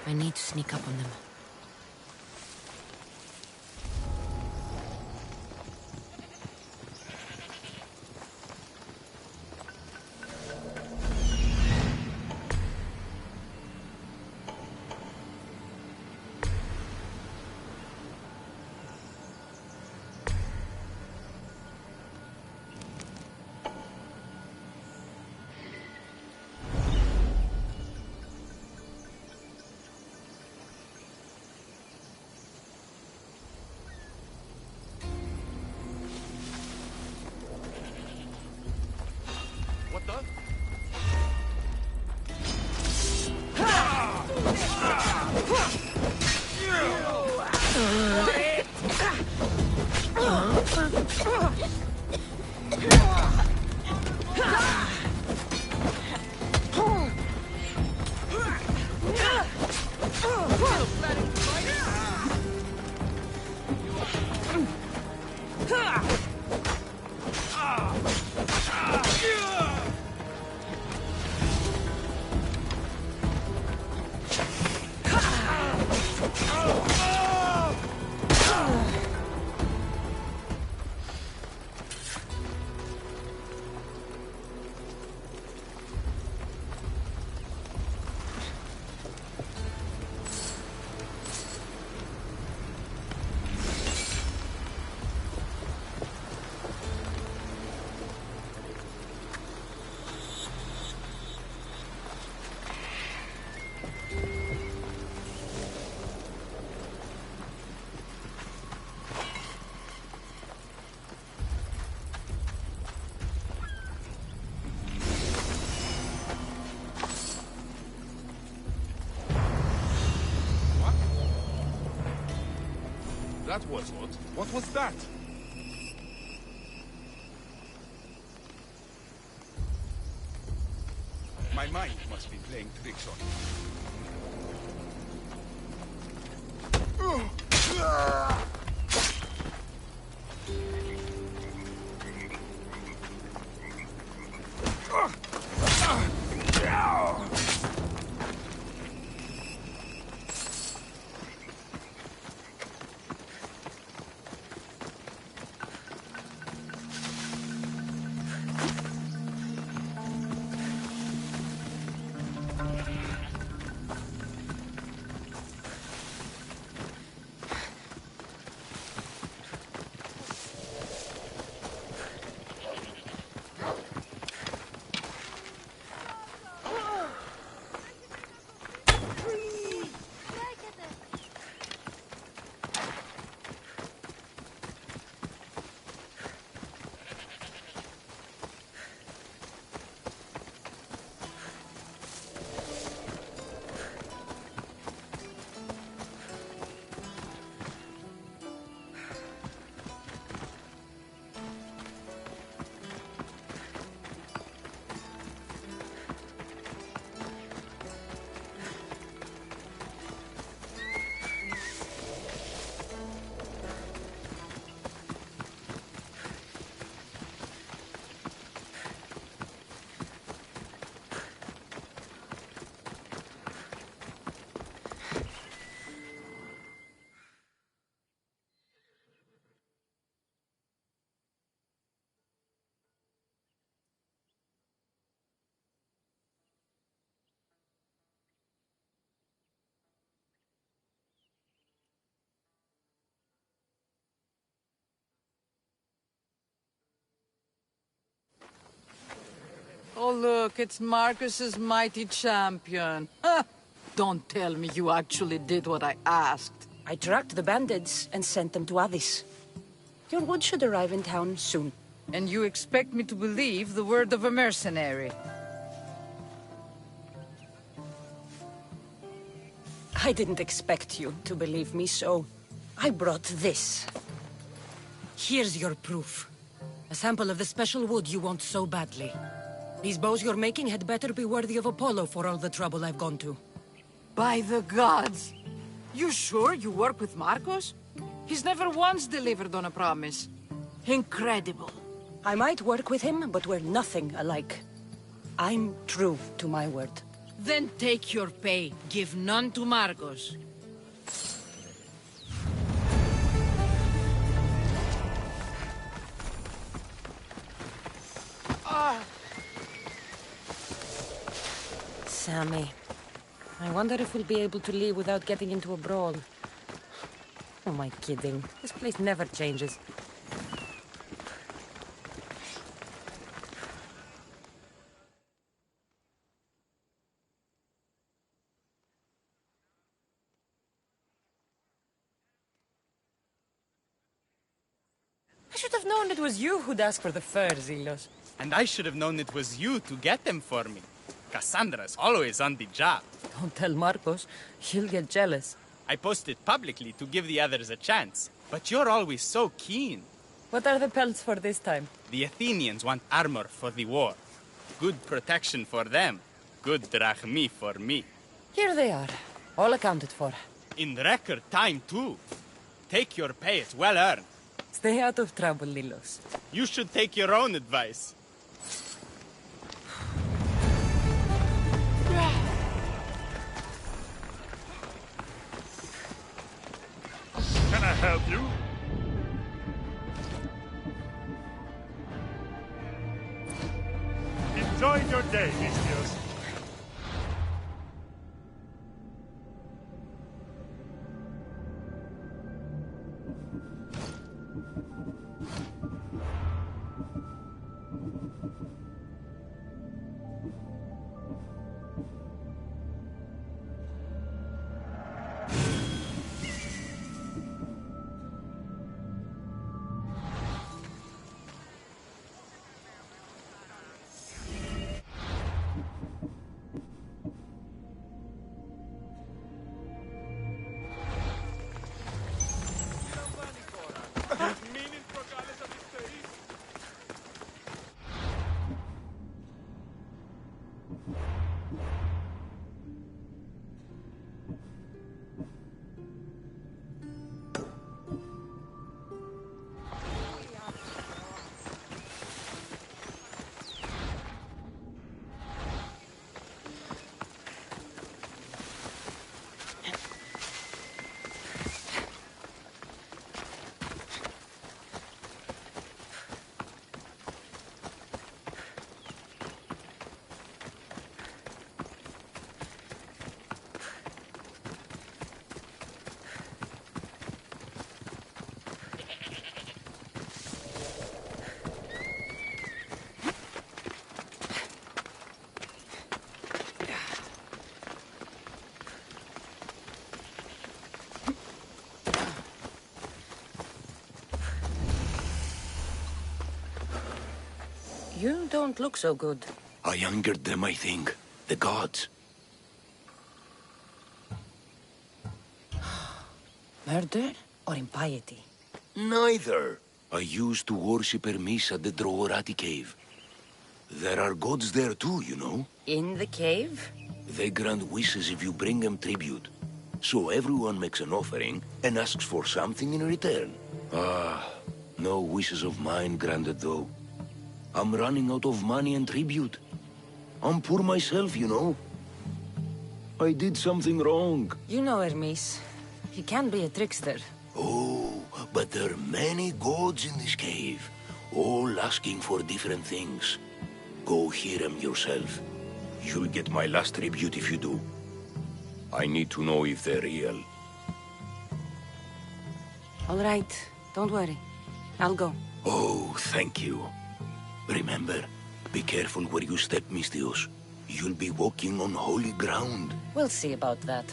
I need to sneak up on them. What the? That was odd. What was that? My mind must be playing tricks on me. Oh, look, it's Marcus's mighty champion. Huh. Don't tell me you actually did what I asked. I tracked the bandits and sent them to Odyssey. Your wood should arrive in town soon. And you expect me to believe the word of a mercenary? I didn't expect you to believe me, so I brought this. Here's your proof. A sample of the special wood you want so badly. These bows you're making had better be worthy of Apollo for all the trouble I've gone to. By the gods! You sure you work with Marcos? He's never once delivered on a promise. Incredible. I might work with him, but we're nothing alike. I'm true to my word. Then take your pay. Give none to Marcos. Sammy. I wonder if we'll be able to leave without getting into a brawl. Oh, am I kidding? This place never changes. I should have known it was you who'd ask for the fur, Zelos. And I should have known it was you to get them for me. Cassandra's always on the job. Don't tell Marcos. He'll get jealous. I posted publicly to give the others a chance, but you're always so keen. What are the pelts for this time? The Athenians want armor for the war. Good protection for them. Good drachmi for me. Here they are. All accounted for. In record time, too. Take your pay, it's well earned. Stay out of trouble, Lilos. You should take your own advice. Can I help you? Enjoy your day, Mistios. You don't look so good. I angered them, I think. The gods. Murder or impiety? Neither. I used to worship Hermes at the Droorati cave. There are gods there too, you know. In the cave? They grant wishes if you bring them tribute. So everyone makes an offering and asks for something in return. Ah, no wishes of mine granted though. I'm running out of money and tribute. I'm poor myself, you know. I did something wrong. You know Hermes. He can be a trickster. Oh, but there are many gods in this cave, all asking for different things. Go hear them yourself. You'll get my last tribute if you do. I need to know if they're real. All right, don't worry. I'll go. Oh, thank you. Remember, Be careful where you step, Mistios. You'll be walking on holy ground. We'll see about that.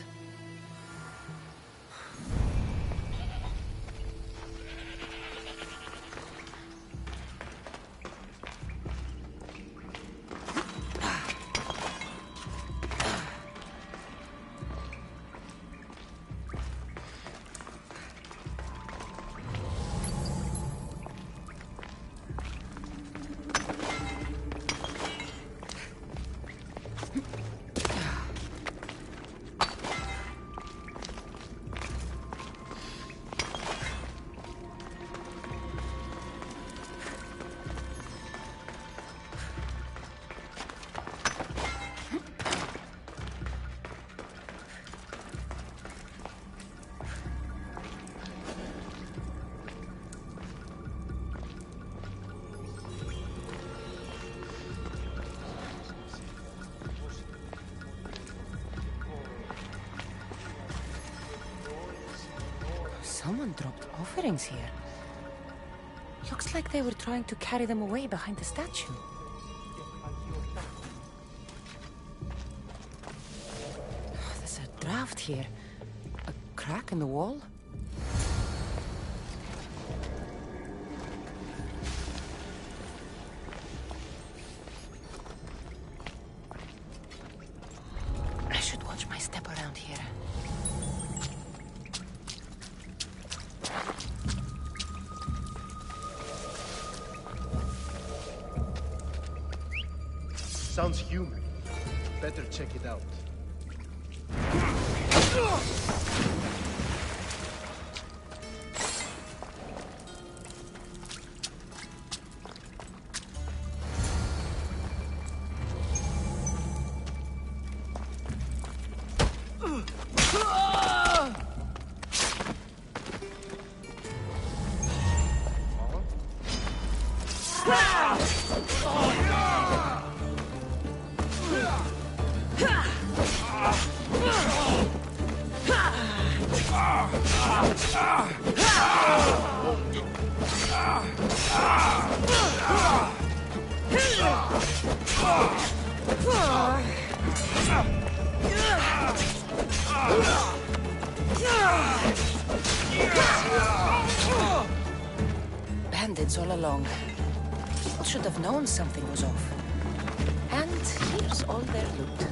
Someone dropped offerings here. Looks like they were trying to carry them away behind the statue. There's a draft here. A crack in the wall? I should watch my step around here. Sounds human. Better check it out. Bandits all along. People should have known something was off. And here's all their loot.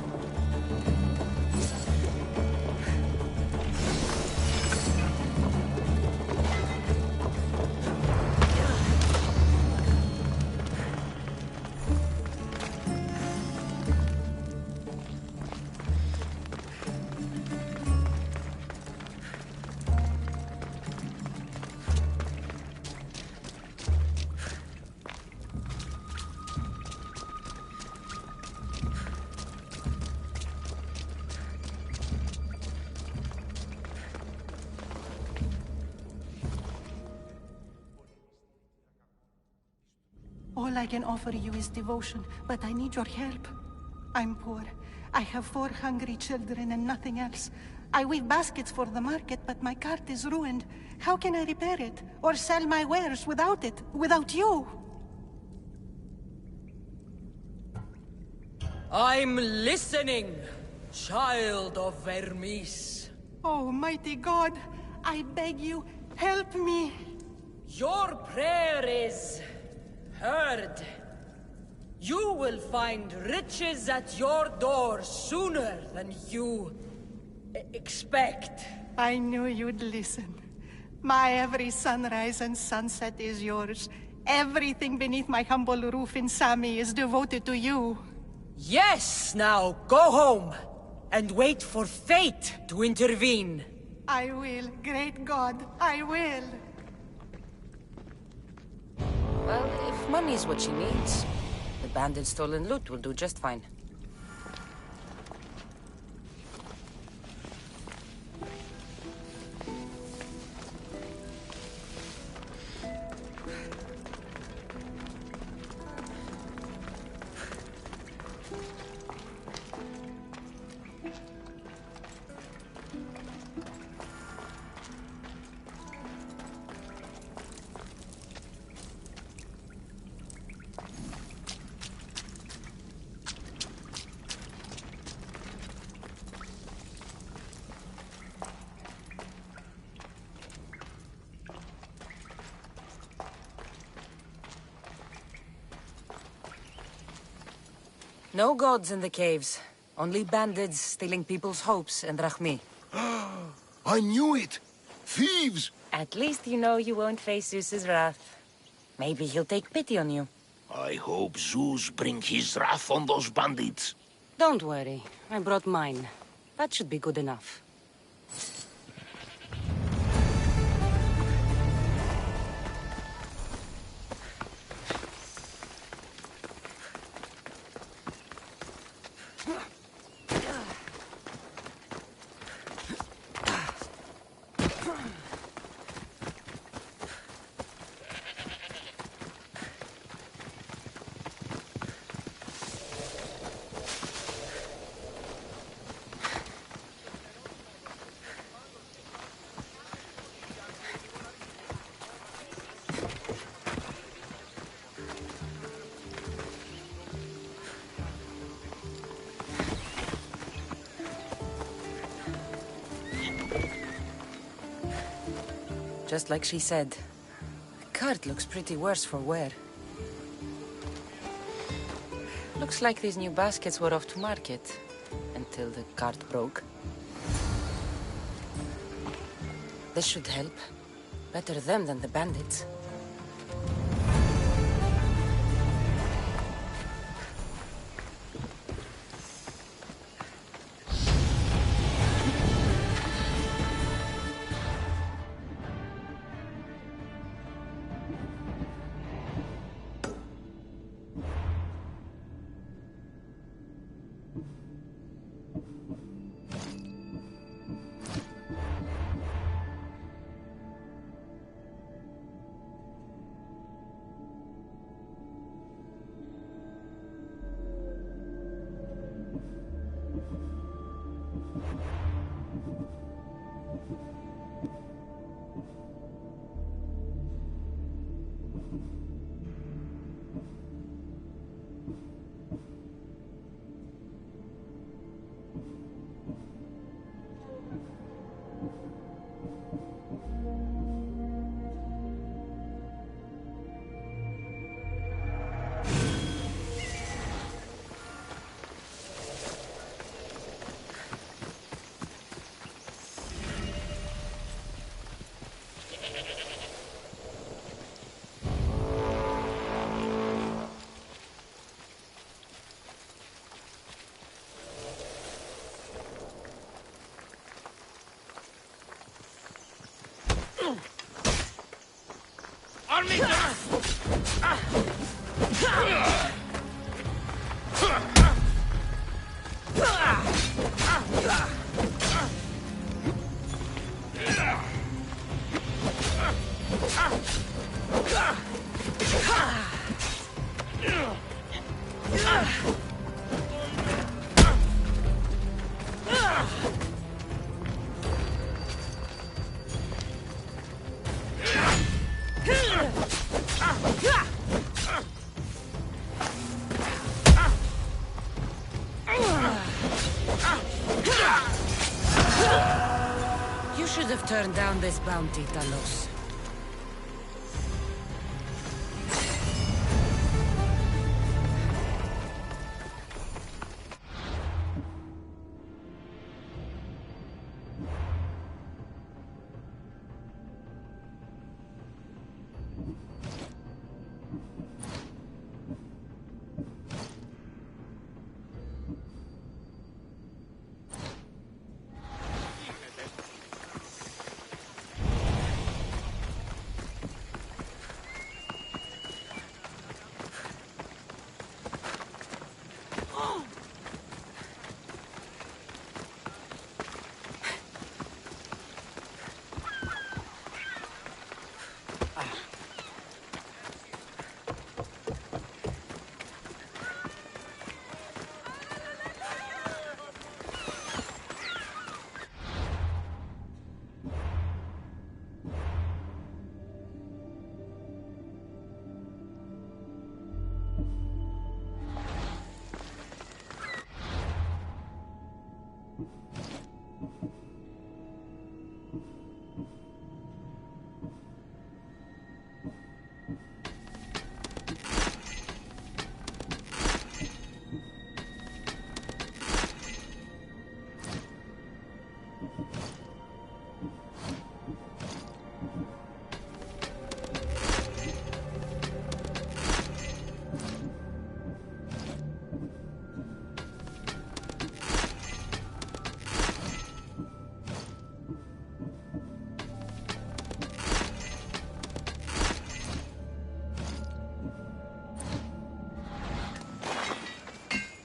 All I can offer you is devotion, but I need your help. I'm poor. I have 4 hungry children and nothing else. I weave baskets for the market, but my cart is ruined. How can I repair it? Or sell my wares without it? Without you? I'm listening, child of Vermis. Oh, mighty God, I beg you, help me. Your prayer is heard. You will find riches at your door sooner than you expect. I knew you'd listen. My every sunrise and sunset is yours. Everything beneath my humble roof in Sami is devoted to you. Yes, now go home and wait for fate to intervene. I will, great God, I will. Well, if money's what she needs, the bandit stolen loot will do just fine. No gods in the caves. Only bandits stealing people's hopes and drachmi. I knew it! Thieves! At least you know you won't face Zeus's wrath. Maybe he'll take pity on you. I hope Zeus bring his wrath on those bandits. Don't worry. I brought mine. That should be good enough. Just like she said. The cart looks pretty worse for wear. Looks like these new baskets were off to market. Until the cart broke. This should help. Better them than the bandits. On me, You should have turned down this bounty, Talos.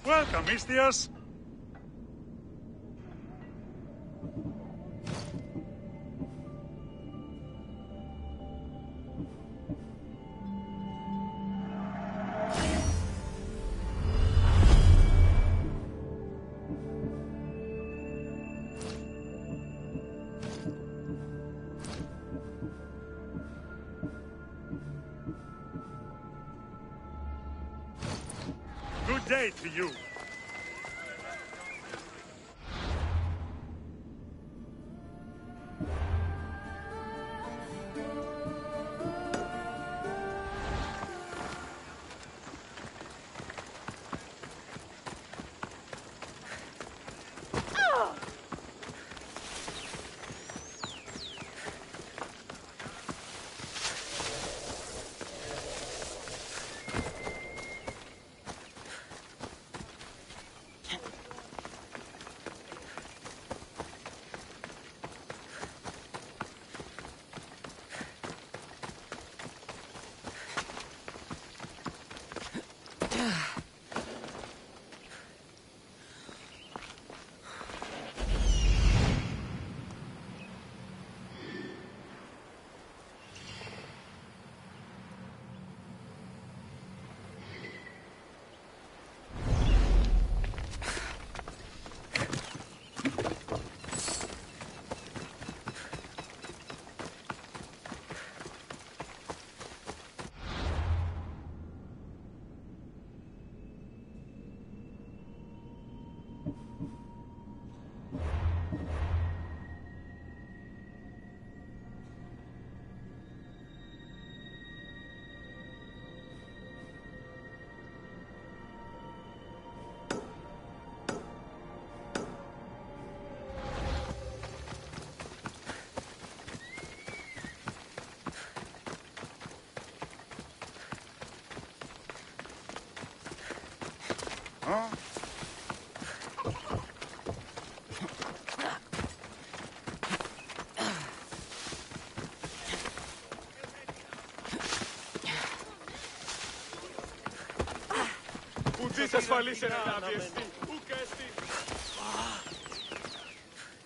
Welcome, Mistios. Good day to you.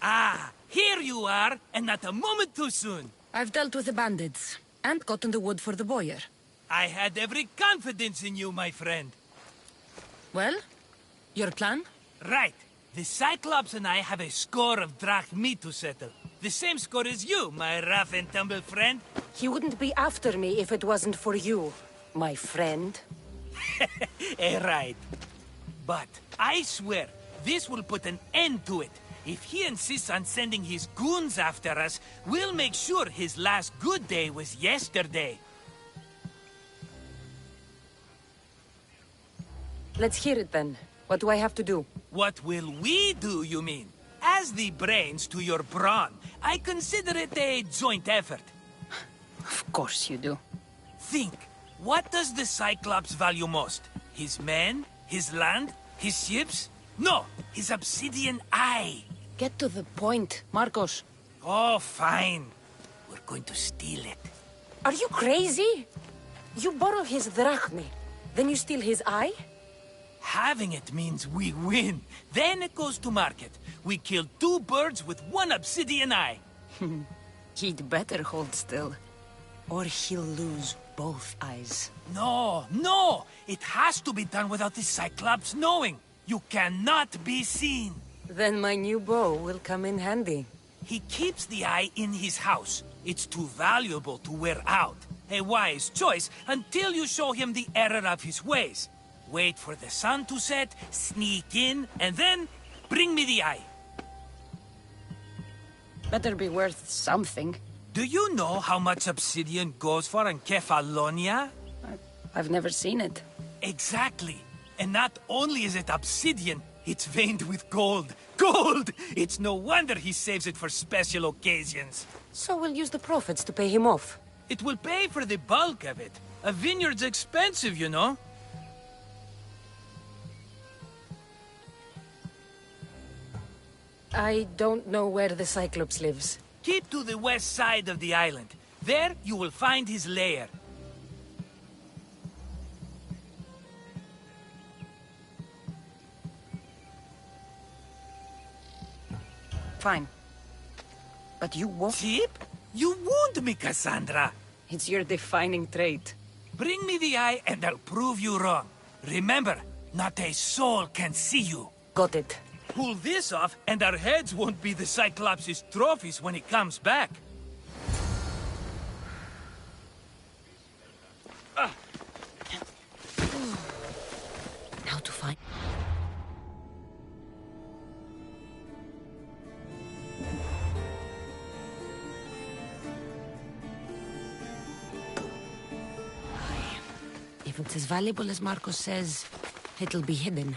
Ah, here you are, and not a moment too soon. I've dealt with the bandits, and gotten the wood for the boiler. I had every confidence in you, my friend. Well, your plan? Right. The Cyclops and I have a score of drachmi to settle. The same score as you, my rough and tumble friend. He wouldn't be after me if it wasn't for you, my friend. Right. But I swear, this will put an end to it. If he insists on sending his goons after us, we'll make sure his last good day was yesterday. Let's hear it then. What do I have to do? What will we do, you mean? As the brains to your brawn, I consider it a joint effort. Of course you do. Think, what does the Cyclops value most? His men? His land? His ships? No, his obsidian eye. Get to the point, Marcos. Oh, fine. We're going to steal it. Are you crazy? You borrow his drachmi, then you steal his eye? Having it means we win. Then it goes to market. We kill two birds with one obsidian eye. He'd better hold still, or he'll lose both eyes. No, no! It has to be done without the Cyclops knowing. You cannot be seen. Then my new bow will come in handy. He keeps the eye in his house. It's too valuable to wear out. A wise choice until you show him the error of his ways. Wait for the sun to set, sneak in, and then bring me the eye. Better be worth something. Do you know how much obsidian goes for in Kefalonia? I've never seen it. Exactly. And not only is it obsidian, it's veined with gold. Gold! It's no wonder he saves it for special occasions. So we'll use the profits to pay him off. It will pay for the bulk of it. A vineyard's expensive, you know. I don't know where the Cyclops lives. Keep to the west side of the island. There you will find his lair. Fine. But you won't... Cheap? You wound me, Cassandra. It's your defining trait. Bring me the eye and I'll prove you wrong. Remember, not a soul can see you. Got it. Pull this off and our heads won't be the Cyclops' trophies when he comes back. Now to find... If it's as valuable as Marcos says, it'll be hidden.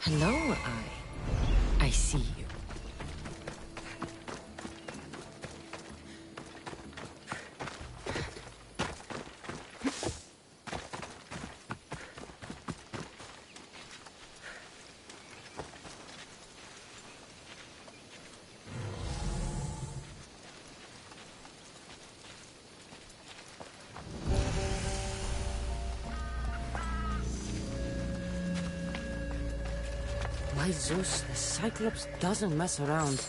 Hello, I see you. By Zeus, the Cyclops doesn't mess around.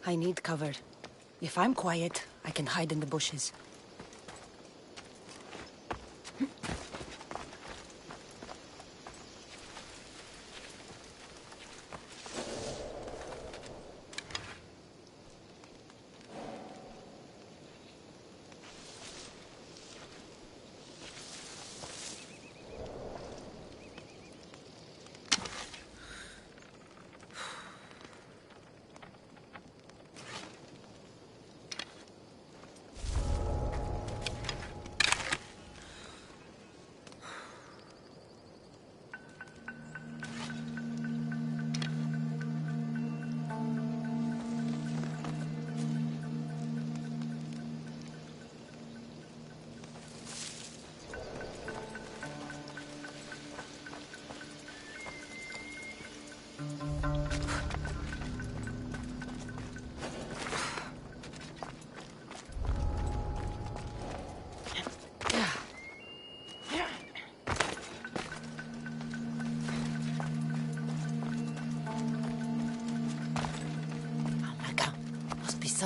I need cover. If I'm quiet, I can hide in the bushes.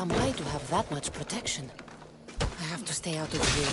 Some way to have that much protection. I have to stay out of view.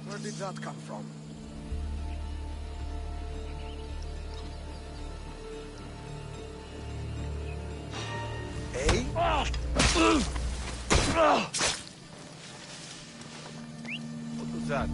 Where did that come from? Eh? What was that?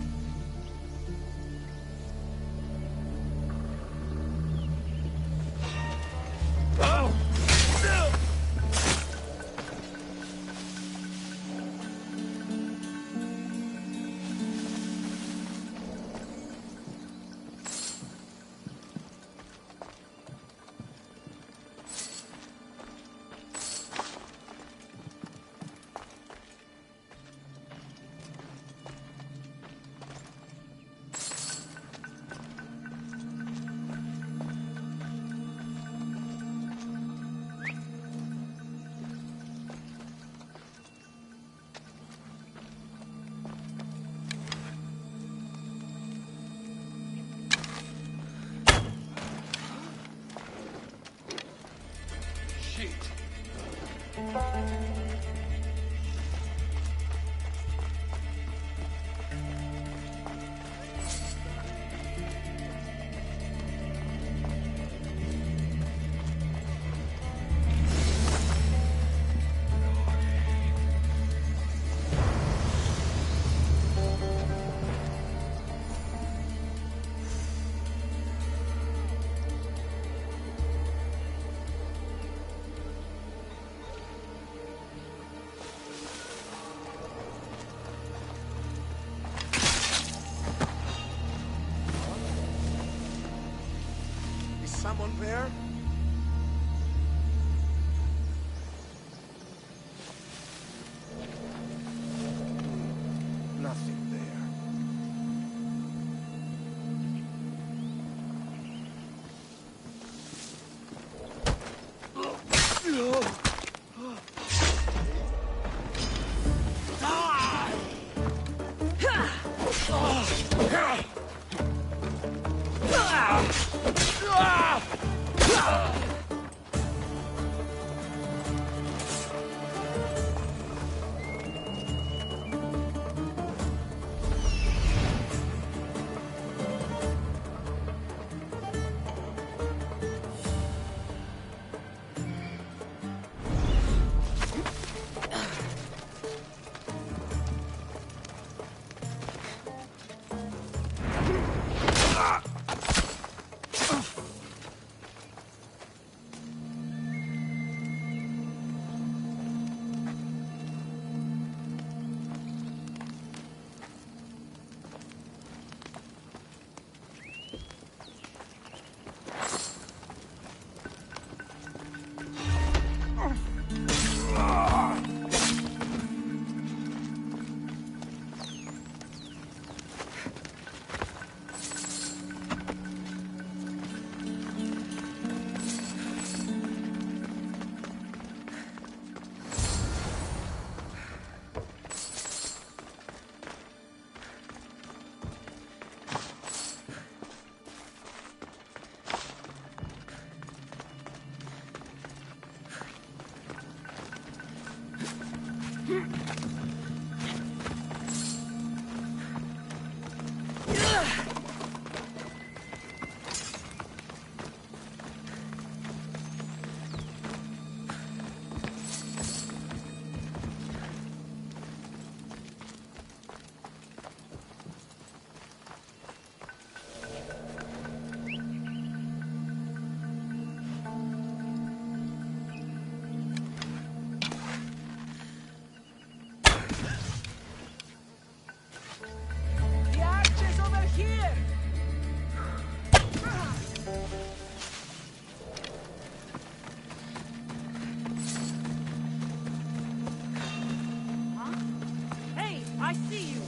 someone there? Nothing there. I see you!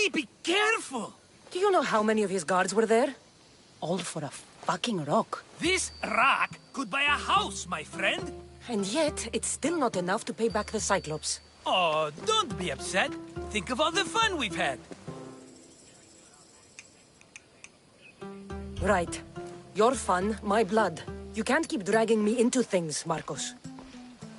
Hey, be careful! Do you know how many of his guards were there? All for a fucking rock. This rock could buy a house, my friend. And yet, it's still not enough to pay back the Cyclops. Oh, don't be upset. Think of all the fun we've had. Right. Your fun, my blood. You can't keep dragging me into things, Marcos.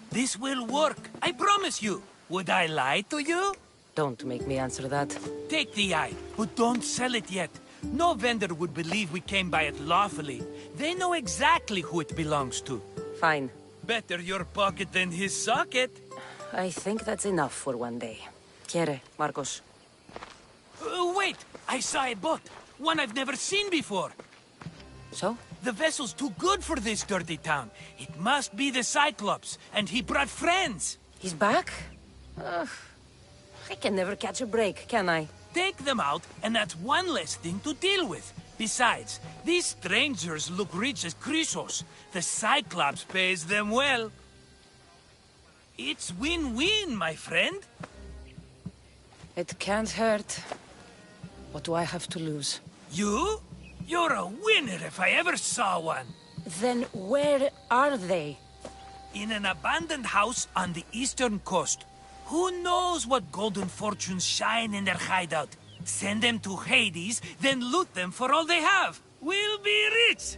This will work, I promise you. Would I lie to you? Don't make me answer that. Take the eye, but don't sell it yet. No vendor would believe we came by it lawfully. They know exactly who it belongs to. Fine. Better your pocket than his socket. I think that's enough for one day. Quiere, Marcos. Wait! I saw a boat. One I've never seen before. So? The vessel's too good for this dirty town. It must be the Cyclops, and he brought friends. He's back? I can never catch a break, can I? Take them out, and that's one less thing to deal with. Besides, these strangers look rich as Chrysos. The Cyclops pays them well. It's win-win, my friend. It can't hurt. What do I have to lose? You? You're a winner if I ever saw one. Then where are they? In an abandoned house on the eastern coast. Who knows what golden fortunes shine in their hideout? Send them to Hades, then loot them for all they have. We'll be rich!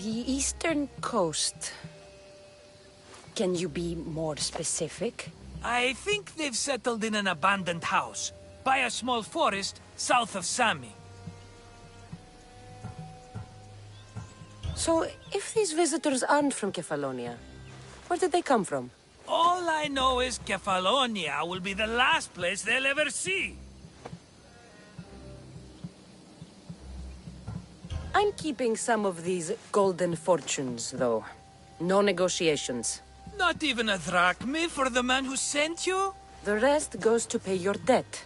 The eastern coast. Can you be more specific? I think they've settled in an abandoned house, by a small forest south of Sami. So, if these visitors aren't from Kefalonia, where did they come from? All I know is Kefalonia will be the last place they'll ever see. I'm keeping some of these golden fortunes, though. No negotiations. Not even a drachme for the man who sent you? The rest goes to pay your debt.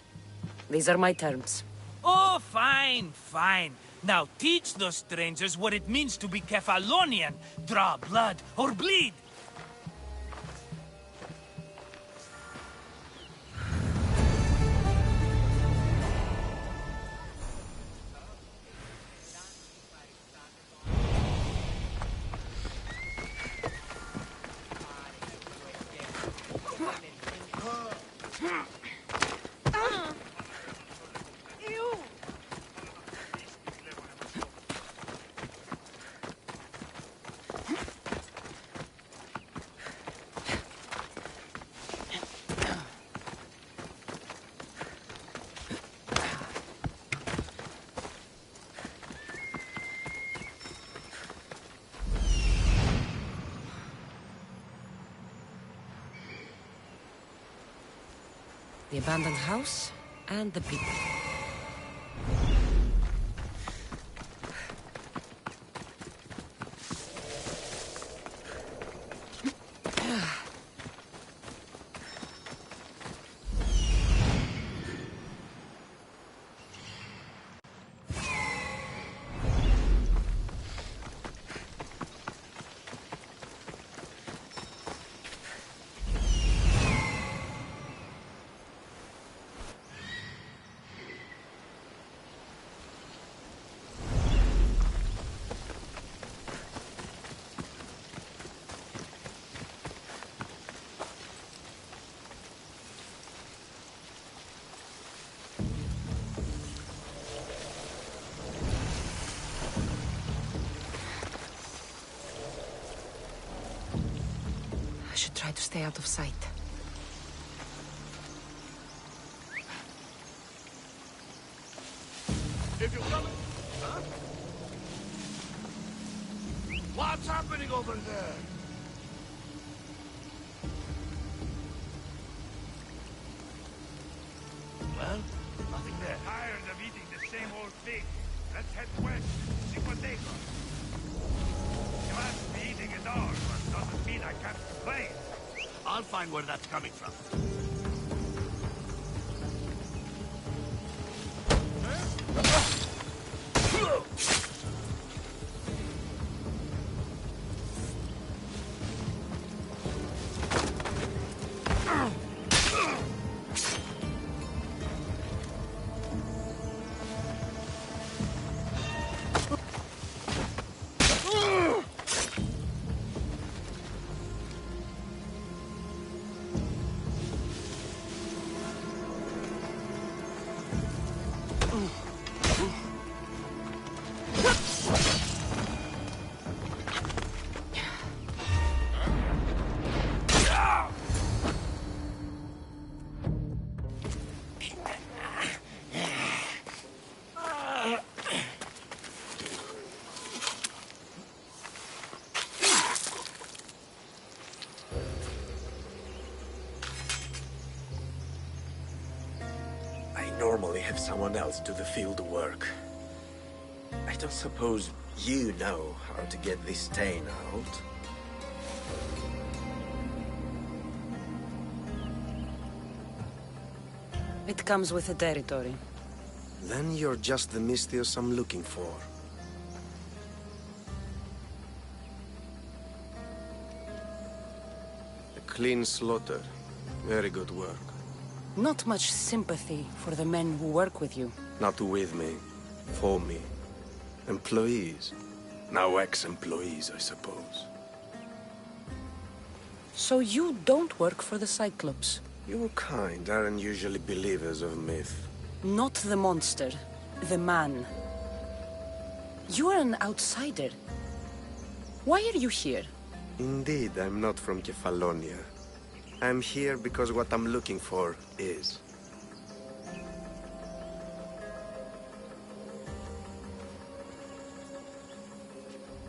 These are my terms. Oh, fine, fine. Now teach those strangers what it means to be Kefalonian. Draw blood or bleed. The abandoned house and the people. I should try to stay out of sight. If you're coming, huh? What's happening over there? Well, nothing there. Tired of eating the same old thing. Let's head west. See what they got. You must be eating it all, but doesn't mean I can't complain. I'll find where that's coming from. have someone else do the field work. I don't suppose you know how to get this stain out. It comes with the territory. Then you're just the Misthios I'm looking for. A clean slaughter. Very good work. Not much sympathy for the men who work with you. Not with me. For me. Employees. Now ex-employees, I suppose. So you don't work for the Cyclops? Your kind aren't usually believers of myth. Not the monster. The man. You are an outsider. Why are you here? Indeed, I'm not from Kefalonia. I'm here because what I'm looking for is.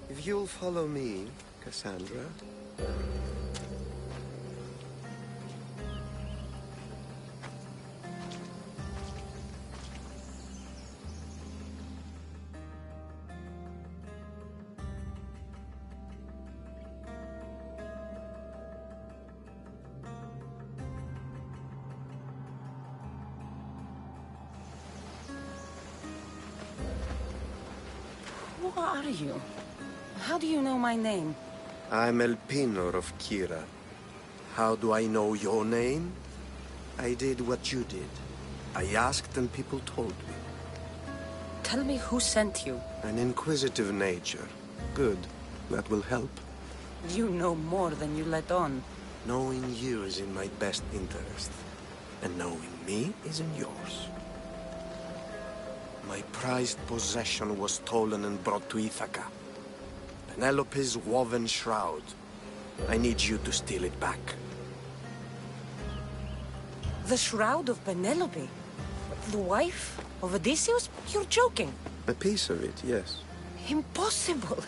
If you'll follow me, Cassandra... Who are you? How do you know my name? I'm Elpinor of Kira. How do I know your name? I did what you did. I asked and people told me. Tell me who sent you. An inquisitive nature. Good. That will help. You know more than you let on. Knowing you is in my best interest. And knowing me is in yours. My prized possession was stolen and brought to Ithaca. Penelope's woven shroud. I need you to steal it back. The shroud of Penelope? The wife of Odysseus? You're joking. A piece of it, yes. Impossible.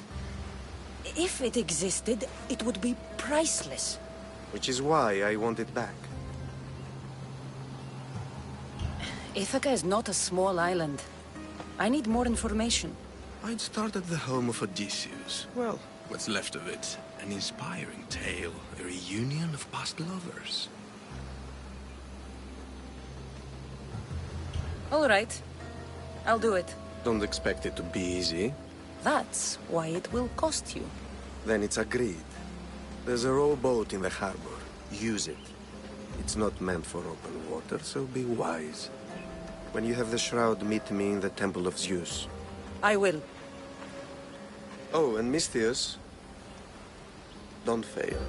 If it existed, it would be priceless. Which is why I want it back. Ithaca is not a small island. I need more information. I'd start at the home of Odysseus. Well, what's left of it? An inspiring tale, a reunion of past lovers. All right. I'll do it. Don't expect it to be easy. That's why it will cost you. Then it's agreed. There's a rowboat in the harbor. Use it. It's not meant for open water, so be wise. When you have the shroud, meet me in the Temple of Zeus. I will. Oh, and Misthios, don't fail.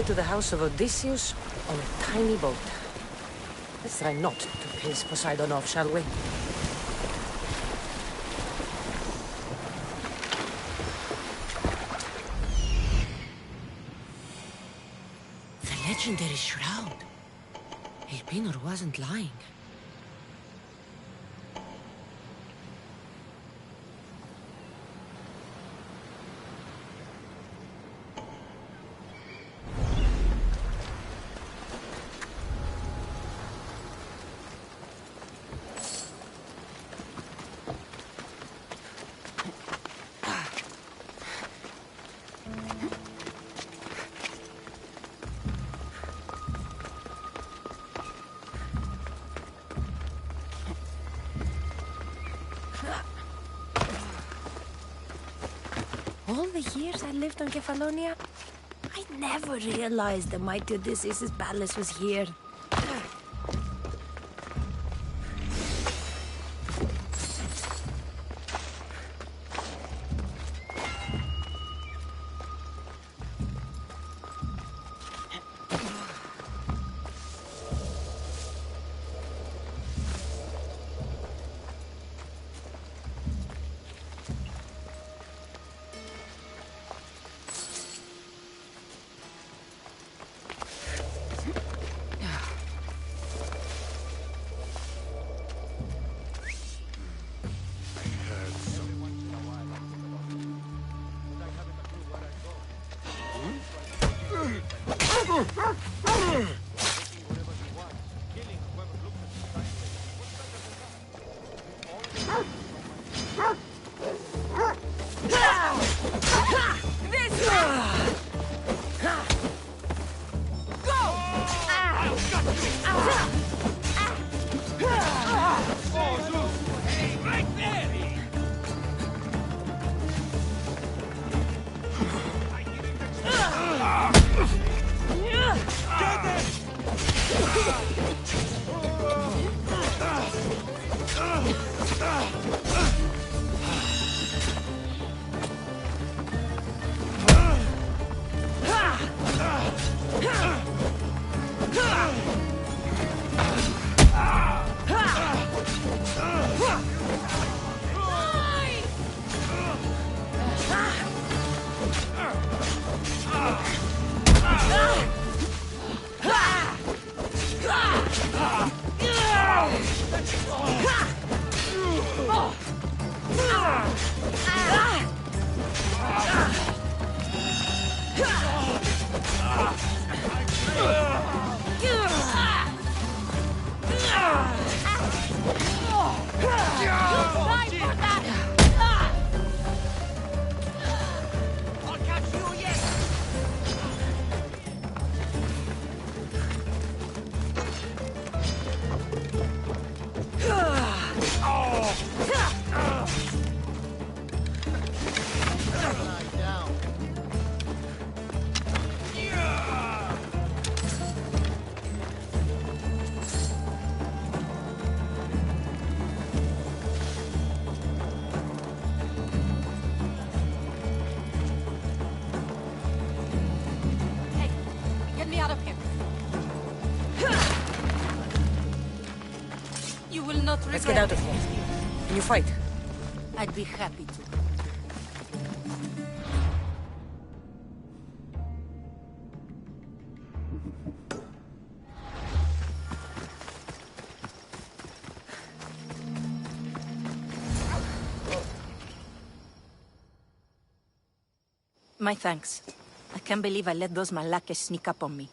To the house of Odysseus on a tiny boat. Let's try not to piss Poseidon off, shall we? The legendary shroud. Elpinor wasn't lying. All the years I lived on Kefalonia, I never realized the mighty Odysseus' palace was here. Let's get out of here. Can you fight? I'd be happy to. My thanks. I can't believe I let those Malakas sneak up on me.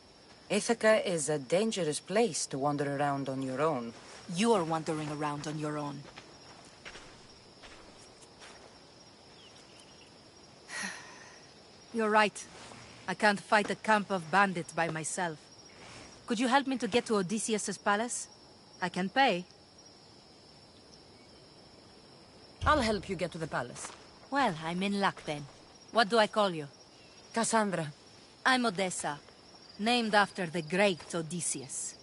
Ithaca is a dangerous place to wander around on your own. You're wandering around on your own. You're right. I can't fight a camp of bandits by myself. Could you help me to get to Odysseus's palace? I can pay. I'll help you get to the palace. Well, I'm in luck then. What do I call you? Cassandra. I'm Odessa, named after the great Odysseus.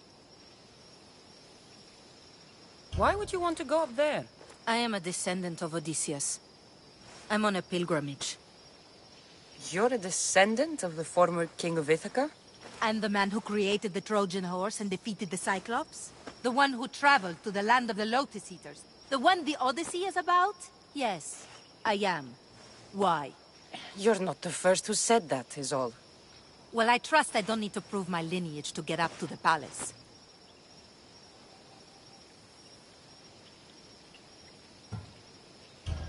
Why would you want to go up there? I am a descendant of Odysseus. I'm on a pilgrimage. You're a descendant of the former king of Ithaca? I'm the man who created the Trojan horse and defeated the Cyclops. The one who traveled to the land of the Lotus Eaters. The one the Odyssey is about? Yes, I am. Why? You're not the first who said that, is all. Well, I trust I don't need to prove my lineage to get up to the palace.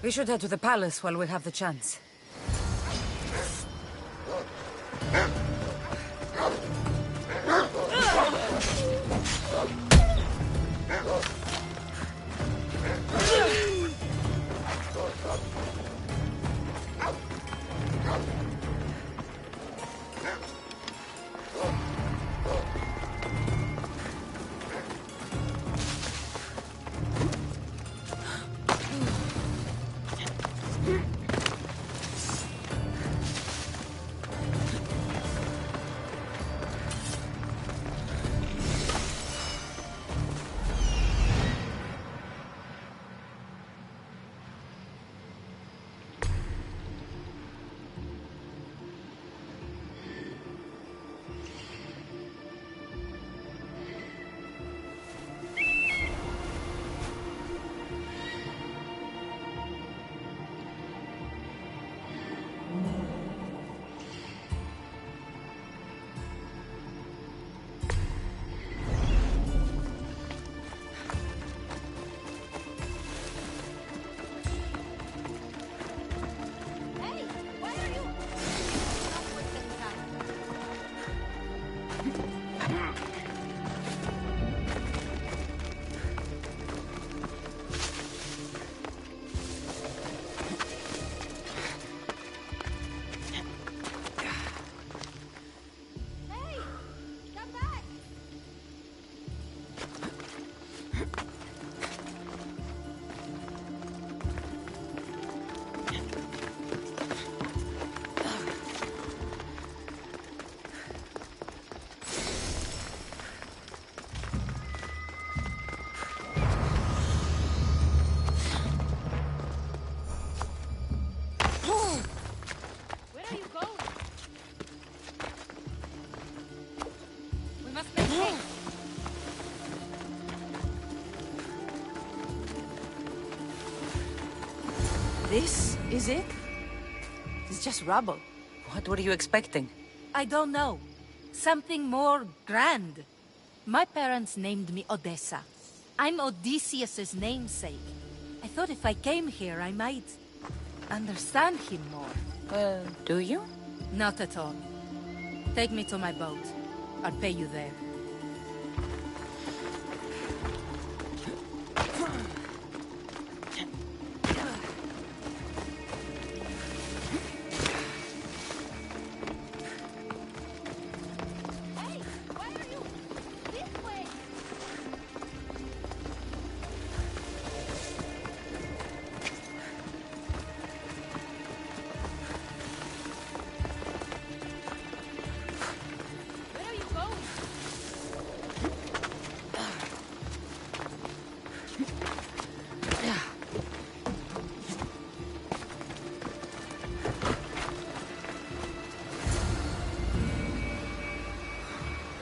We should head to the palace while we have the chance. This is it? It's just rubble. What were you expecting? I don't know. Something more grand. My parents named me Odessa. I'm Odysseus's namesake. I thought if I came here, I might understand him more. Do you? Not at all. Take me to my boat. I'll pay you there.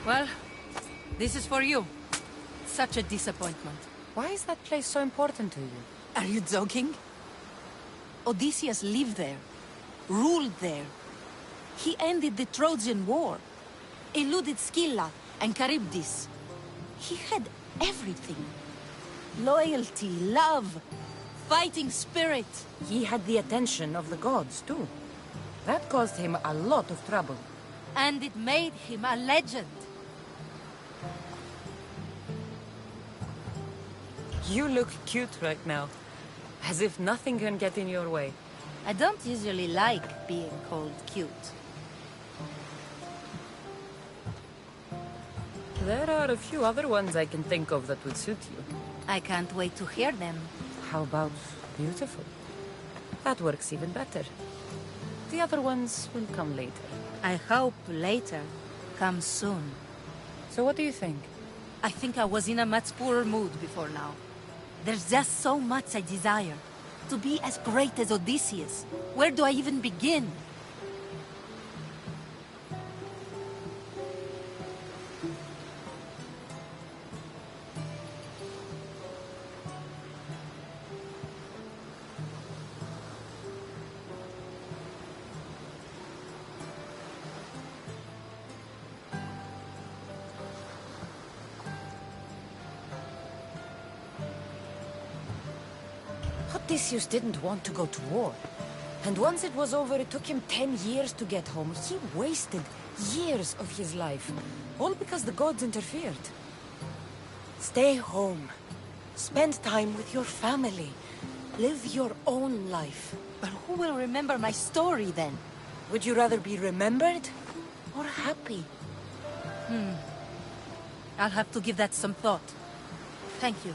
Well, this is for you. Such a disappointment. Why is that place so important to you? Are you joking? Odysseus lived there, ruled there. He ended the Trojan War, eluded Scylla and Charybdis. He had everything. Loyalty, love, fighting spirit. He had the attention of the gods, too. That caused him a lot of trouble. And it made him a legend. You look cute right now. As if nothing can get in your way. I don't usually like being called cute. There are a few other ones I can think of that would suit you. I can't wait to hear them. How about beautiful? That works even better. The other ones will come later. I hope later comes soon. So what do you think? I think I was in a much poorer mood before now. There's just so much I desire. To be as great as Odysseus. Where do I even begin? Odysseus didn't want to go to war. And once it was over, it took him 10 years to get home. He wasted years of his life. All because the gods interfered. Stay home. Spend time with your family. Live your own life. But who will remember my story then? Would you rather be remembered or happy? I'll have to give that some thought. Thank you.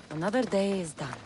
Another day is done.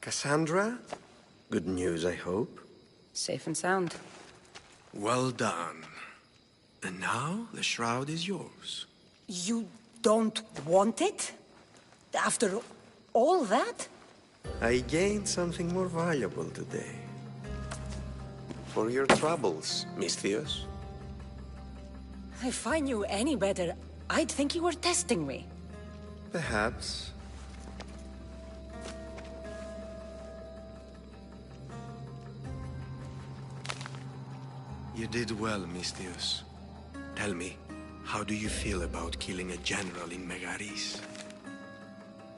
Cassandra? Good news, I hope. Safe and sound. Well done. And now, the shroud is yours. You don't want it? After all that? I gained something more valuable today. For your troubles, Misthios. If I knew any better, I'd think you were testing me. Perhaps. You did well, Misthios. Tell me, how do you feel about killing a general in Megaris?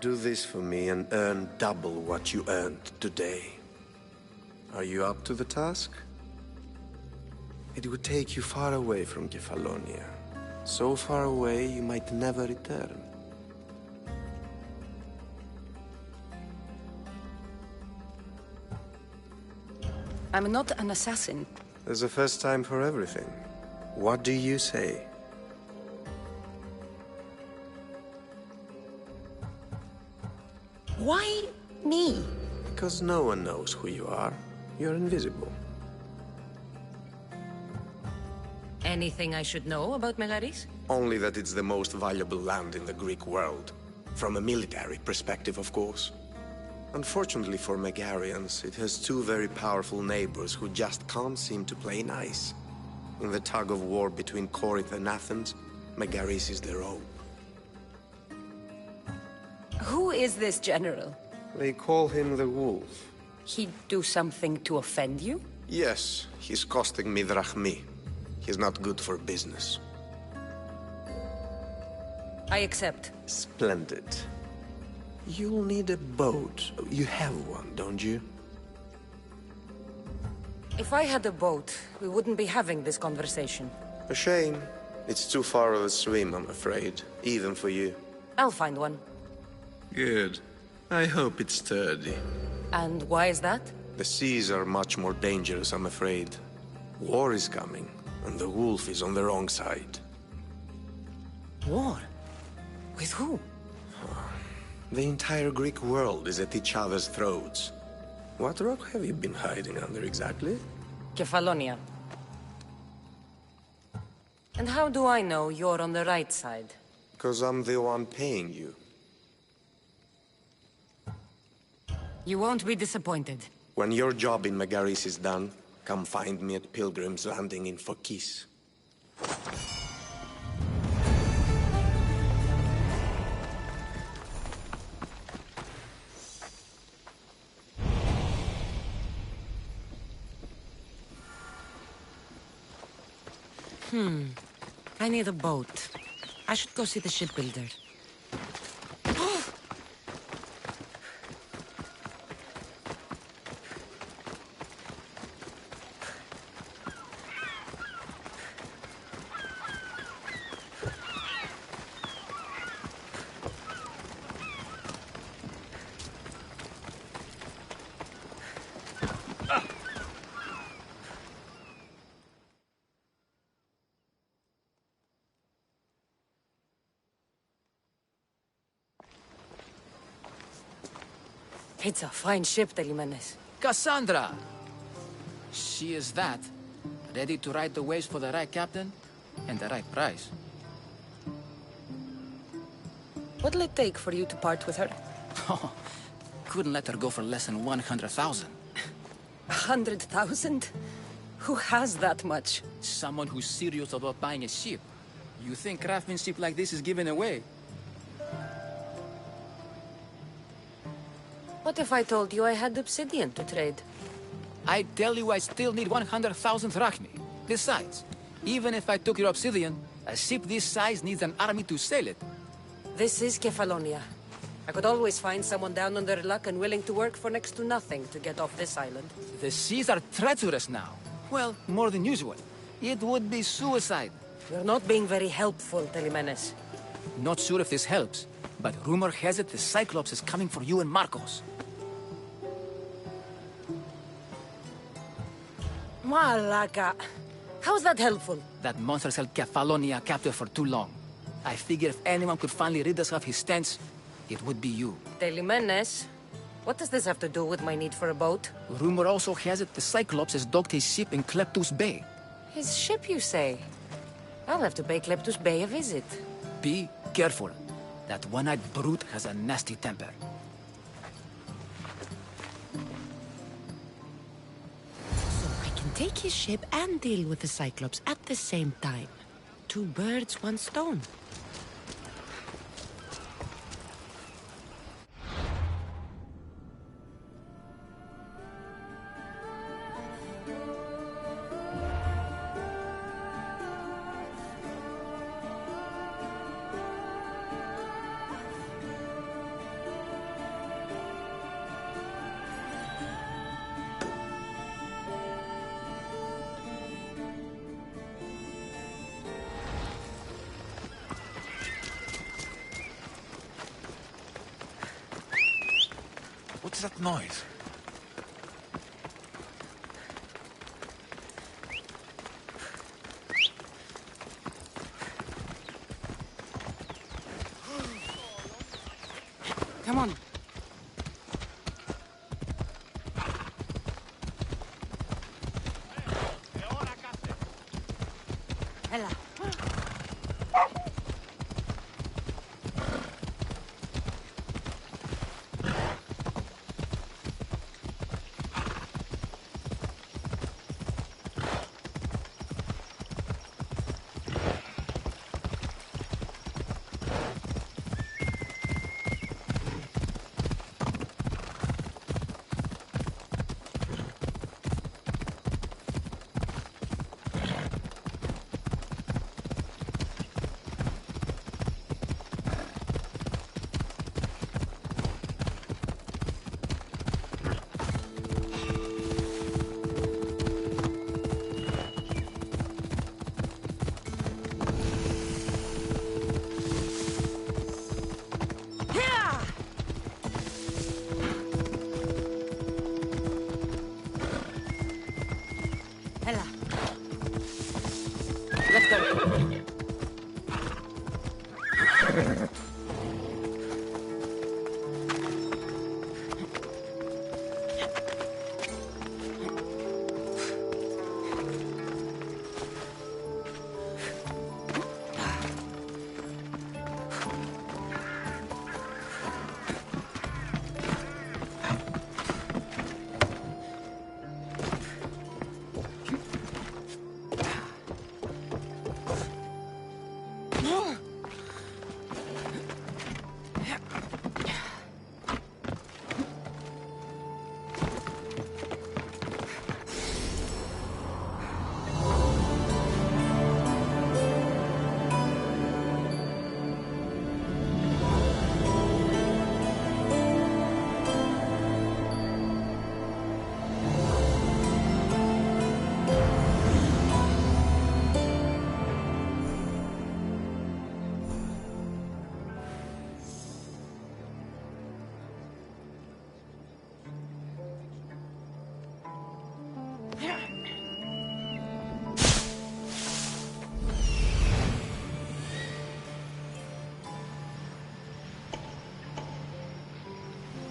Do this for me and earn double what you earned today. Are you up to the task? It would take you far away from Kefalonia. So far away you might never return. I'm not an assassin. There's a first time for everything. What do you say? Why me? Because no one knows who you are. You're invisible. Anything I should know about Megaris? Only that it's the most valuable land in the Greek world. From a military perspective, of course. Unfortunately for Megarians, it has two very powerful neighbors who just can't seem to play nice. In the tug of war between Corinth and Athens, Megaris is their own. Who is this general? They call him the Wolf. He'd do something to offend you? Yes, he's costing me drachmi. He's not good for business. I accept. Splendid. You'll need a boat. You have one, don't you? If I had a boat, we wouldn't be having this conversation. A shame. It's too far of a swim, I'm afraid. Even for you. I'll find one. Good. I hope it's sturdy. And why is that? The seas are much more dangerous, I'm afraid. War is coming, and the wolf is on the wrong side. War? With who? The entire Greek world is at each other's throats. What rock have you been hiding under exactly? Kefalonia. And how do I know you're on the right side? Because I'm the one paying you. You won't be disappointed. When your job in Megaris is done, come find me at Pilgrim's Landing in Phokis. I need a boat. I should go see the shipbuilder. It's a fine ship, Telimenes. Cassandra! She is that. Ready to ride the waves for the right captain and the right price. What'll it take for you to part with her? Couldn't let her go for less than 100,000. 100,000? Who has that much? Someone who's serious about buying a ship. You think craftsmanship like this is given away? What if I told you I had obsidian to trade? I tell you I still need 100,000 drachmi. Besides, even if I took your obsidian, a ship this size needs an army to sail it. This is Kefalonia. I could always find someone down on their luck and willing to work for next to nothing to get off this island. The seas are treacherous now. Well, more than usual. It would be suicide. You're not being very helpful, Telimenes. Not sure if this helps, but rumor has it the Cyclops is coming for you and Marcos. Malaka. How's that helpful? That monster's held Kefalonia captive for too long. I figure if anyone could finally rid us of his stench, it would be you. Telimenes, what does this have to do with my need for a boat? Rumor also has it the Cyclops has docked his ship in Kleptus Bay. His ship, you say? I'll have to pay Kleptus Bay a visit. Be careful. That one-eyed brute has a nasty temper. So I can take his ship and deal with the Cyclops at the same time. 2 birds, 1 stone. What's that noise? Come on. Ella.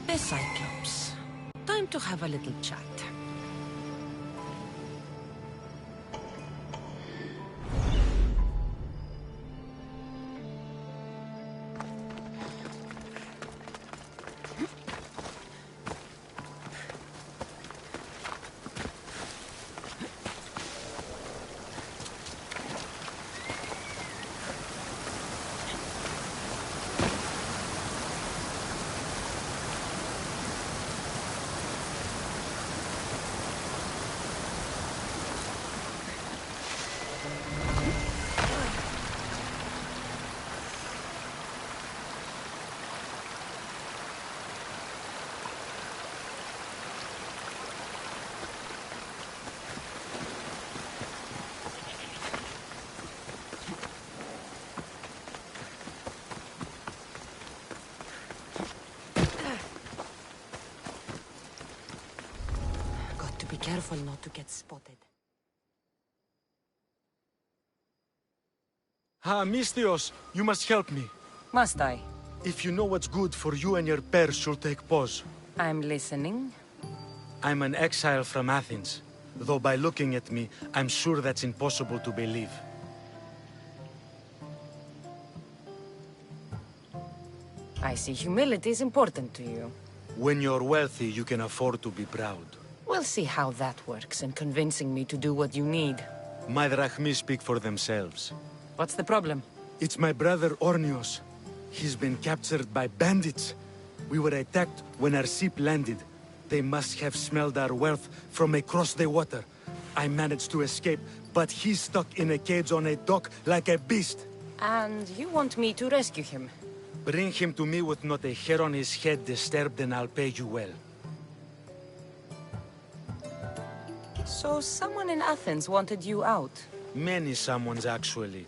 The Cyclops. Time to have a little chat. Be careful not to get spotted. Misthios, you must help me. Must I? If you know what's good for you and your pairs, you'll take pause. I'm listening. I'm an exile from Athens. Though by looking at me, I'm sure that's impossible to believe. I see humility is important to you. When you're wealthy, you can afford to be proud. We'll see how that works in convincing me to do what you need. My drachmi speak for themselves. What's the problem? It's my brother Ornios. He's been captured by bandits. We were attacked when our ship landed. They must have smelled our wealth from across the water. I managed to escape, but he's stuck in a cage on a dock like a beast. And you want me to rescue him? Bring him to me with not a hair on his head disturbed and I'll pay you well. So someone in Athens wanted you out? Many someones, actually.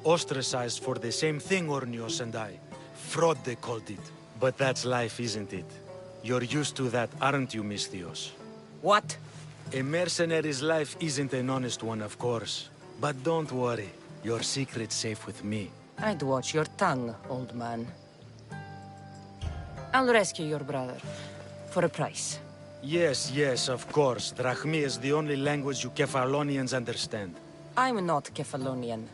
Ostracized for the same thing, Ornios and I. Fraud, they called it. But that's life, isn't it? You're used to that, aren't you, Misthios? What? A mercenary's life isn't an honest one, of course. But don't worry. Your secret's safe with me. I'd watch your tongue, old man. I'll rescue your brother. For a price. Yes, yes, of course. Drachmi is the only language you Kephalonians understand. I'm not Kephalonian.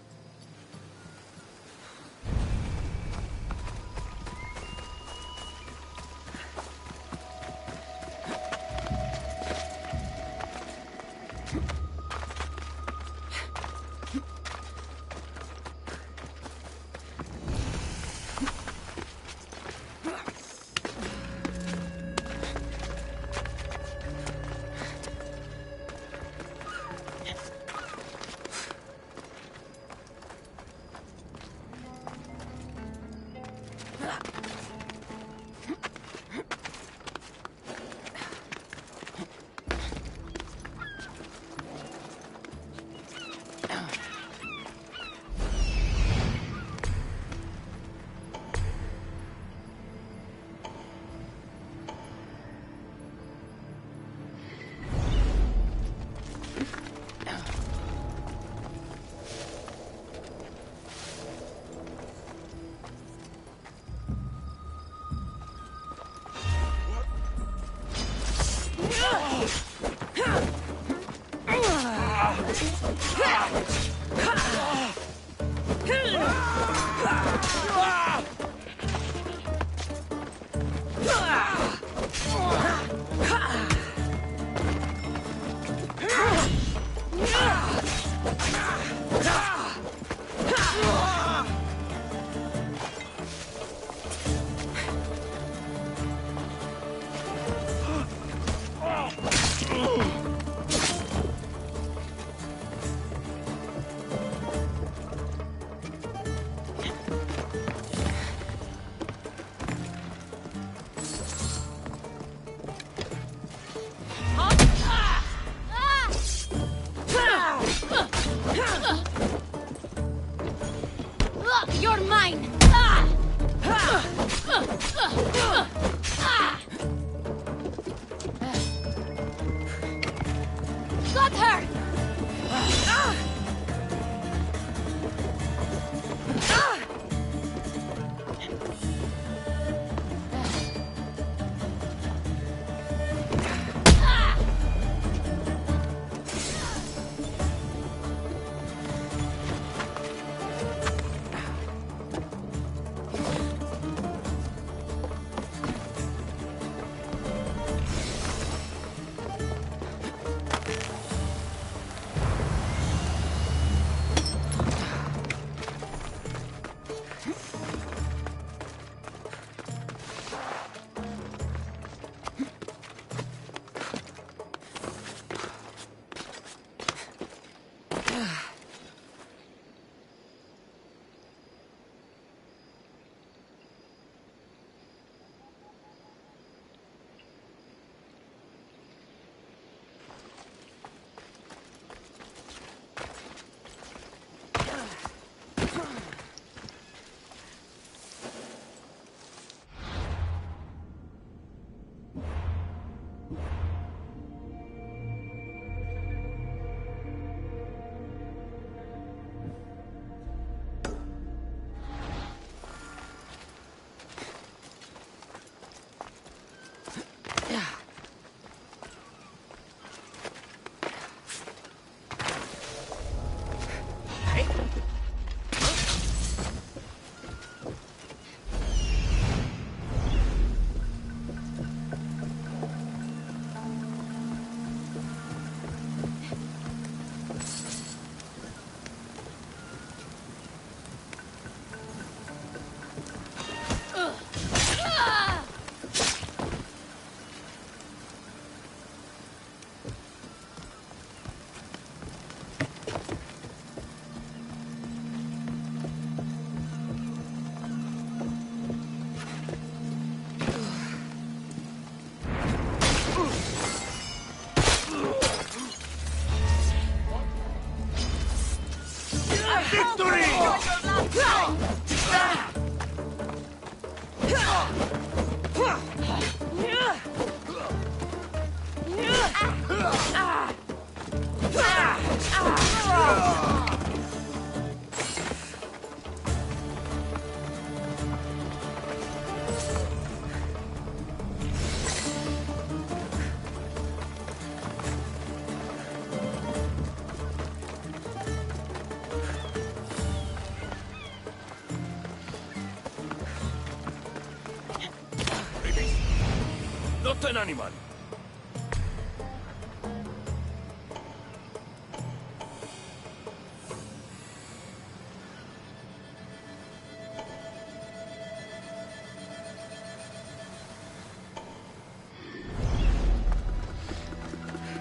Not an animal.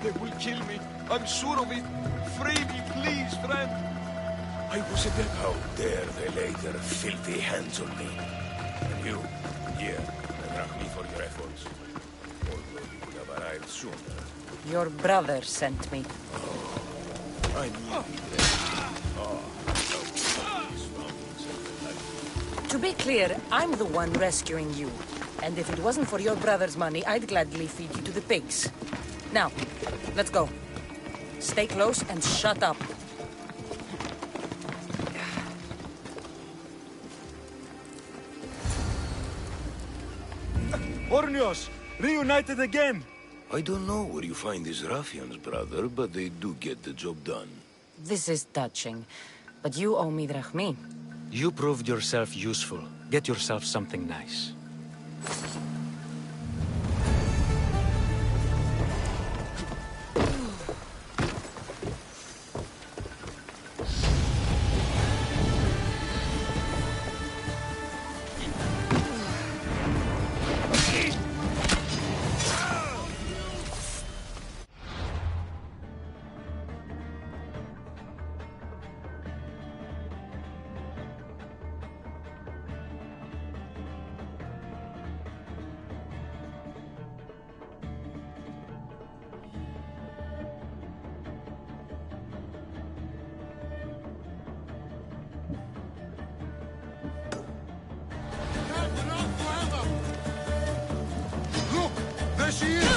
They will kill me. I'm sure of it. Free me, please, friend. I was a devil. How dare they lay their filthy hands on me? And you, here, thank me for your efforts. Although you could have arrived sooner. Your brother sent me. I knew To be clear, I'm the one rescuing you. And if it wasn't for your brother's money, I'd gladly feed you to the pigs. Now, let's go. Stay close and shut up. Ornios, reunited again. I don't know where you find these ruffians, brother, but they do get the job done. This is touching, but you owe me drachmi. You proved yourself useful. Get yourself something nice. Look! There she is!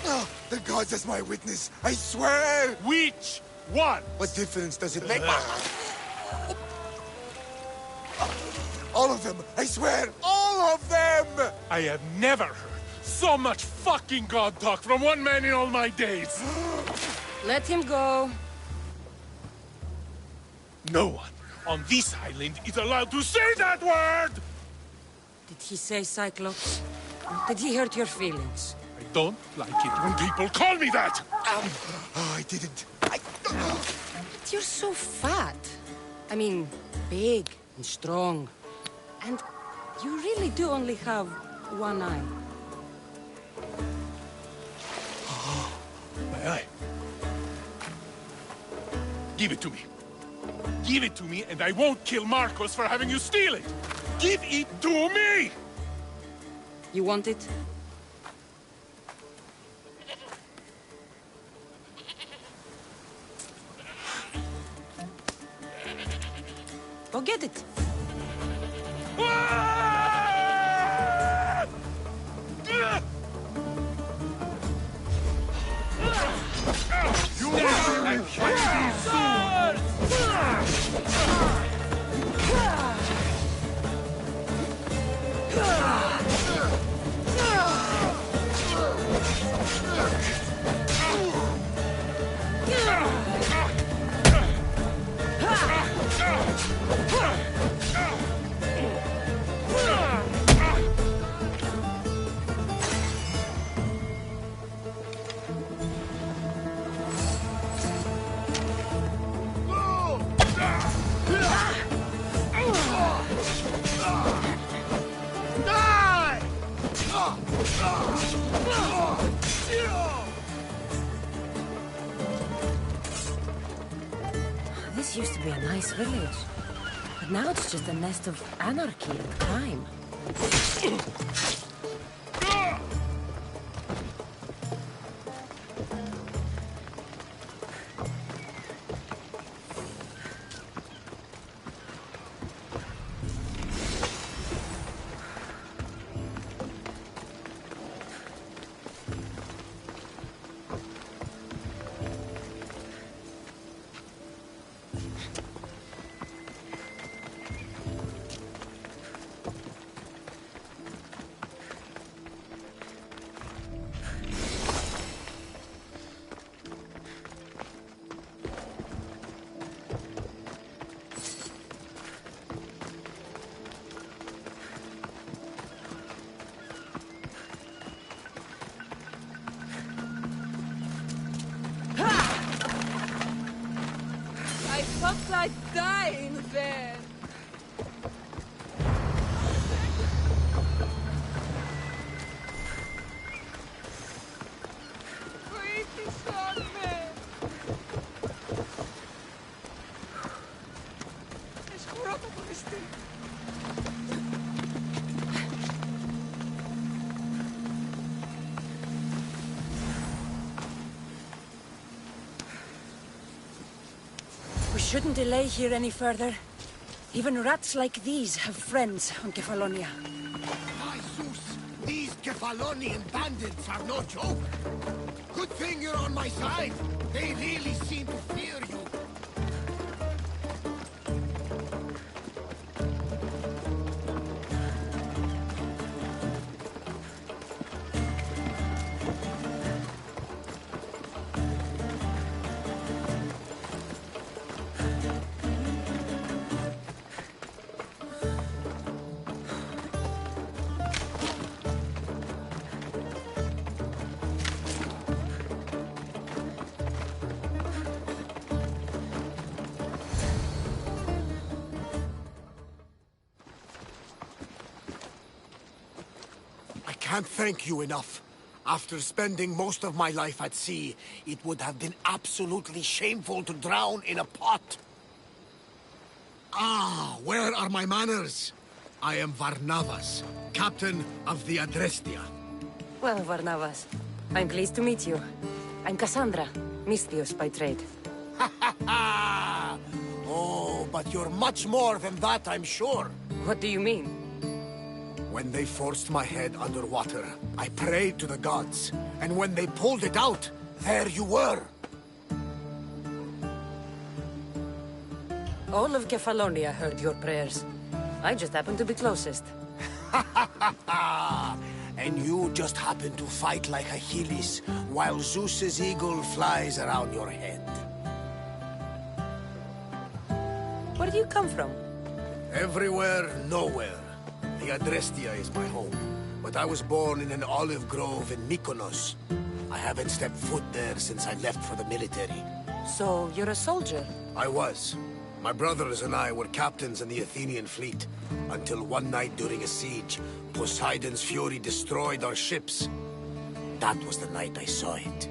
Oh, the gods as my witness, I swear! Which one? What difference does it make? All of them, I swear, all of them! I have never heard so much fucking god talk from one man in all my days. Let him go. No one on this island is allowed to say that word! Did he say Cyclops? Did he hurt your feelings? I don't like it when people call me that! Oh, I didn't. But you're so fat. I mean, big and strong. And you really do only have one eye. My eye. Give it to me. Give it to me, and I won't kill Marcos for having you steal it! Give it to me! You want it? Go get it! You will This used to be a nice village. But now it's just a nest of anarchy and crime. I thought I'd die in there. We shouldn't delay here any further. Even rats like these have friends on Kefalonia. My Zeus, these Kefalonian bandits are no joke. Good thing you're on my side. They really seem to fear you. I can't thank you enough. After spending most of my life at sea, it would have been absolutely shameful to drown in a pot. Ah, where are my manners? I am Varnavas, captain of the Adrestia. Well, Varnavas, I'm pleased to meet you. I'm Cassandra, Misthios by trade. Oh, but you're much more than that, I'm sure. What do you mean? When they forced my head underwater, I prayed to the gods. And when they pulled it out, there you were. All of Kefalonia heard your prayers. I just happened to be closest. And you just happen to fight like Achilles, while Zeus's eagle flies around your head. Where do you come from? Everywhere, nowhere. The Adrestia is my home, but I was born in an olive grove in Mykonos. I haven't stepped foot there since I left for the military. So, you're a soldier? I was. My brothers and I were captains in the Athenian fleet, until one night during a siege, Poseidon's fury destroyed our ships. That was the night I saw it.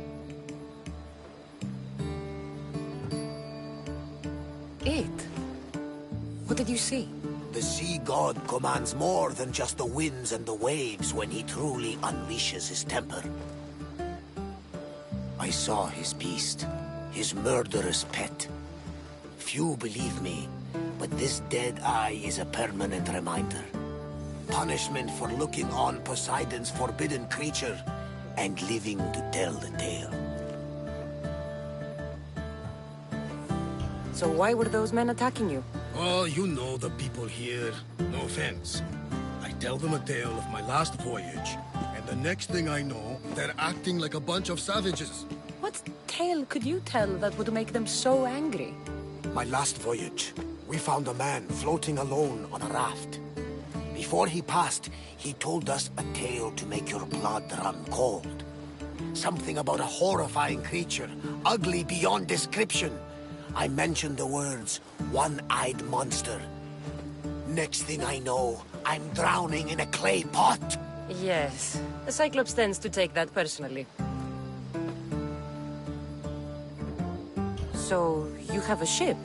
It? What did you see? The sea god commands more than just the winds and the waves when he truly unleashes his temper. I saw his beast, his murderous pet. Few believe me, but this dead eye is a permanent reminder. Punishment for looking on Poseidon's forbidden creature and living to tell the tale. So why were those men attacking you? Oh, you know the people here. No offense. I tell them a tale of my last voyage, and the next thing I know, they're acting like a bunch of savages. What tale could you tell that would make them so angry? My last voyage, we found a man floating alone on a raft. Before he passed, he told us a tale to make your blood run cold. Something about a horrifying creature, ugly beyond description. I mentioned the words, one-eyed monster. Next thing I know, I'm drowning in a clay pot. Yes, the Cyclops tends to take that personally. So, you have a ship?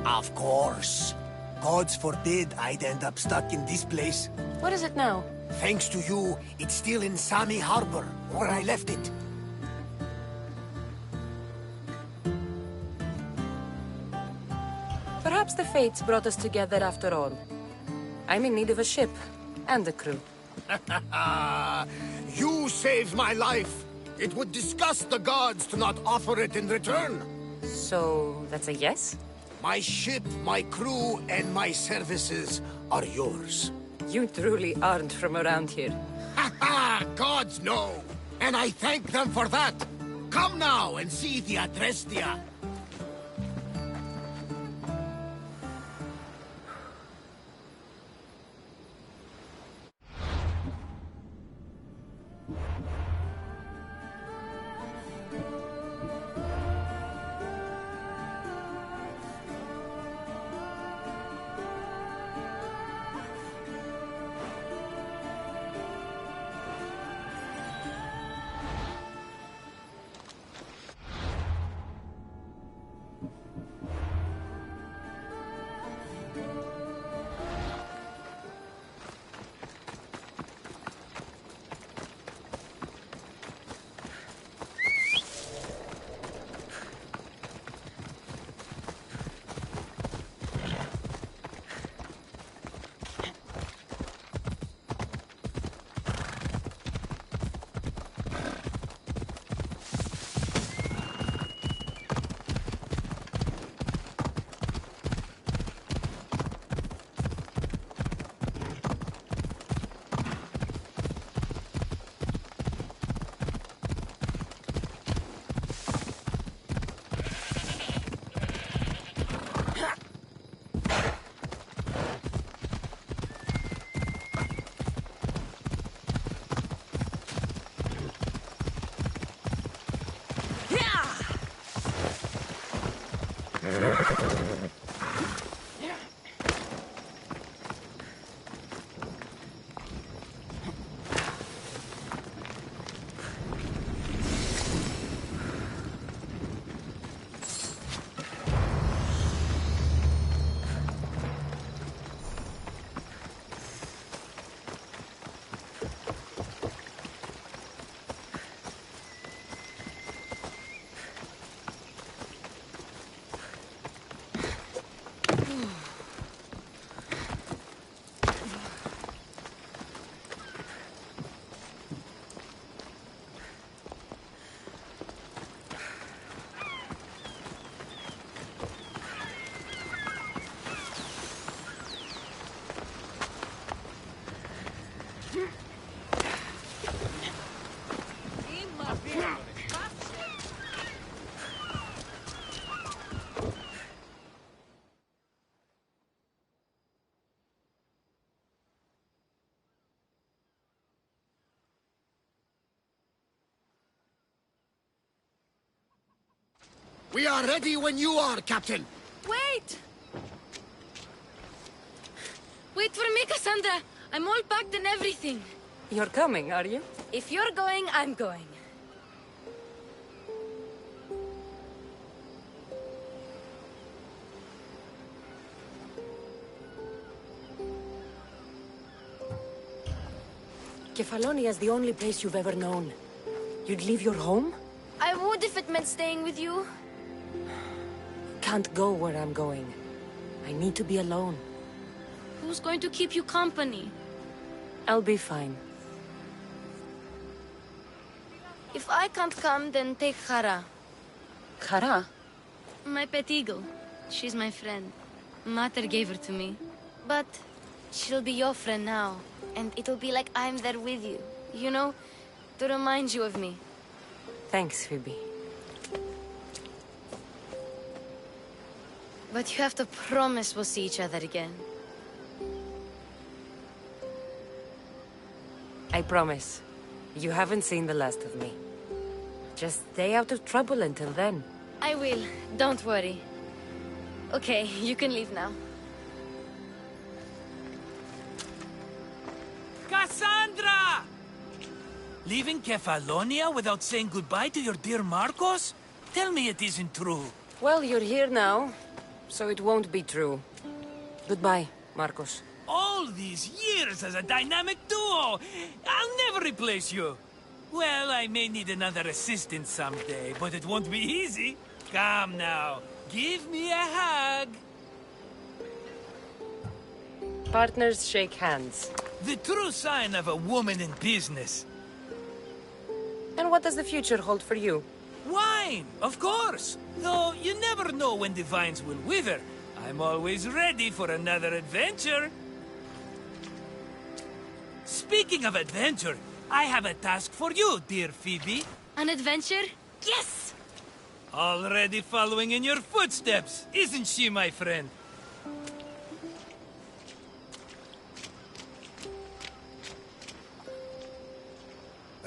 Of course. Gods forbid I'd end up stuck in this place. What is it now? Thanks to you, it's still in Sami Harbor, where I left it. Perhaps the fates brought us together after all. I'm in need of a ship, and a crew. You saved my life. It would disgust the gods to not offer it in return. So, that's a yes? My ship, my crew, and my services are yours. You truly aren't from around here. Ha ha! Gods know! And I thank them for that! Come now and see the Adrestia! We are ready when you are, Captain. Wait! Wait for me, Cassandra. I'm all packed and everything. You're coming, are you? If you're going, I'm going. Kefalonia is the only place you've ever known. You'd leave your home? I would if it meant staying with you. Can't go where I'm going. I need to be alone. Who's going to keep you company? I'll be fine. If I can't come, then take Hara. Hara? My pet eagle. She's my friend. Mater gave her to me. But she'll be your friend now. And it'll be like I'm there with you. You know? To remind you of me. Thanks, Phoebe. But you have to promise we'll see each other again. I promise. You haven't seen the last of me. Just stay out of trouble until then. I will. Don't worry. Okay, you can leave now. Cassandra! Leaving Kefalonia without saying goodbye to your dear Marcos? Tell me it isn't true. Well, you're here now. So it won't be true. Goodbye, Marcos. All these years as a dynamic duo! I'll never replace you! Well, I may need another assistant someday, but it won't be easy. Come now, give me a hug. Partners shake hands. The true sign of a woman in business. And what does the future hold for you? Wine, of course. Though you never know when the vines will wither. I'm always ready for another adventure. Speaking of adventure, I have a task for you, dear Phoebe. An adventure? Yes! Already following in your footsteps, isn't she, my friend?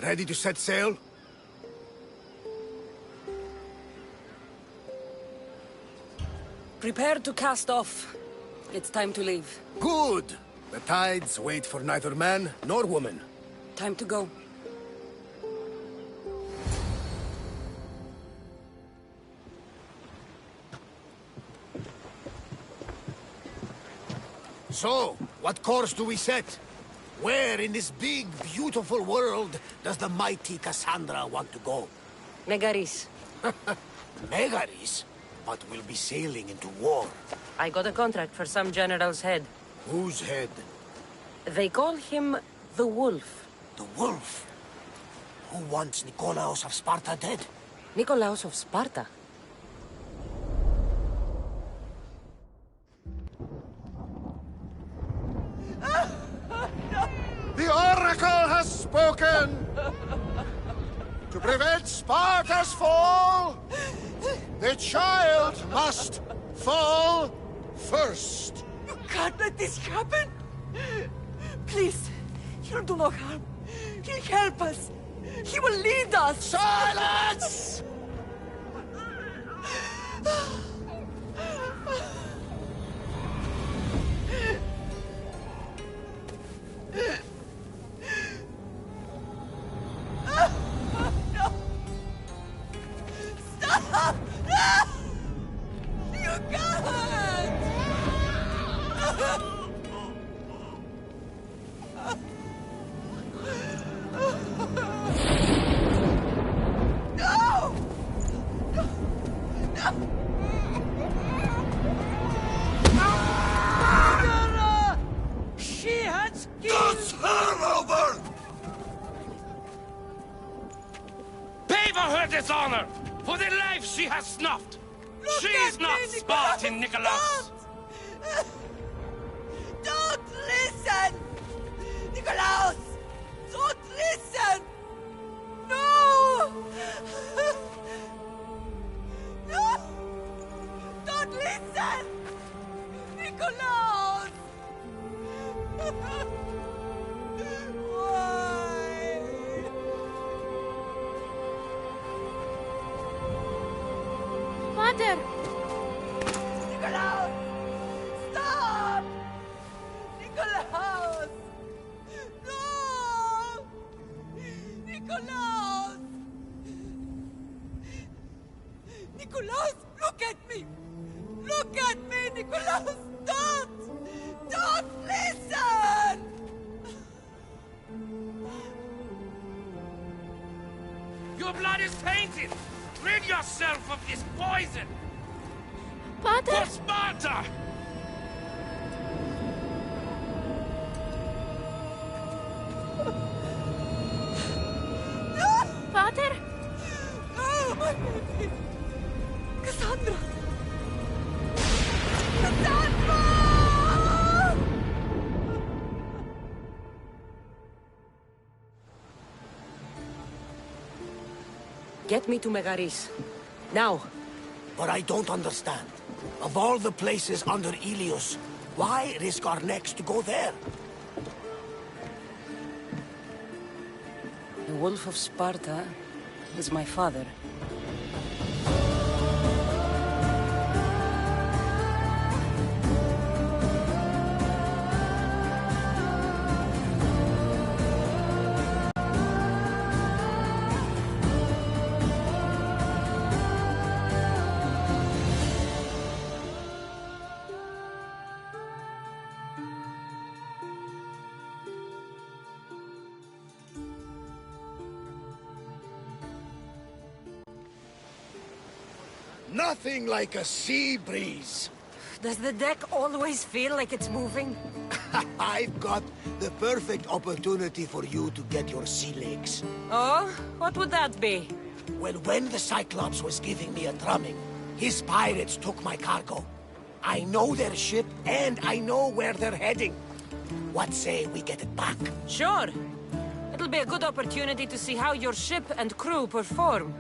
Ready to set sail? Prepare to cast off. It's time to leave. Good! The tides wait for neither man nor woman. Time to go. So, what course do we set? Where in this big, beautiful world does the mighty Cassandra want to go? Megaris. Megaris? But we'll be sailing into war. I got a contract for some general's head. Whose head? They call him the Wolf. The Wolf? Who wants Nikolaos of Sparta dead? Nikolaos of Sparta? The Oracle has spoken! To prevent Sparta's fall, the child must fall first. You can't let this happen! Please, he'll do no harm. He'll help us. He will lead us. Silence! Stop! No! You can't! No! No! She has Does her over! Pay for her dishonor! For the life she has snuffed! She's not Spartan, Nikolaos! Don't listen! Nikolaos! Don't listen! No! No! Don't listen! Nikolaos! Why? Father! Nikolaos! Stop! Nikolaos! No! Nikolaos! Nikolaos, look at me! Look at me, Nikolaos! Don't! Don't listen! Your blood is tainted! Rid yourself of this poison! Father! For Sparta! Father! Oh, my baby! Cassandra! Cassandra! Get me to Megaris. Now. But I don't understand. Of all the places under Ilios, why risk our necks to go there? The Wolf of Sparta is my father. Nothing like a sea breeze. Does the deck always feel like it's moving? I've got the perfect opportunity for you to get your sea legs. Oh? What would that be? Well, when the Cyclops was giving me a drumming, his pirates took my cargo. I know their ship, and I know where they're heading. What say we get it back? Sure. It'll be a good opportunity to see how your ship and crew perform.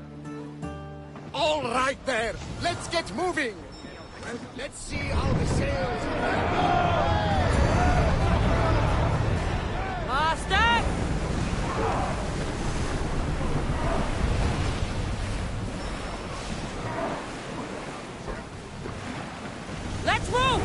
All right there. Let's get moving. And let's see how the sails... Master! Let's move!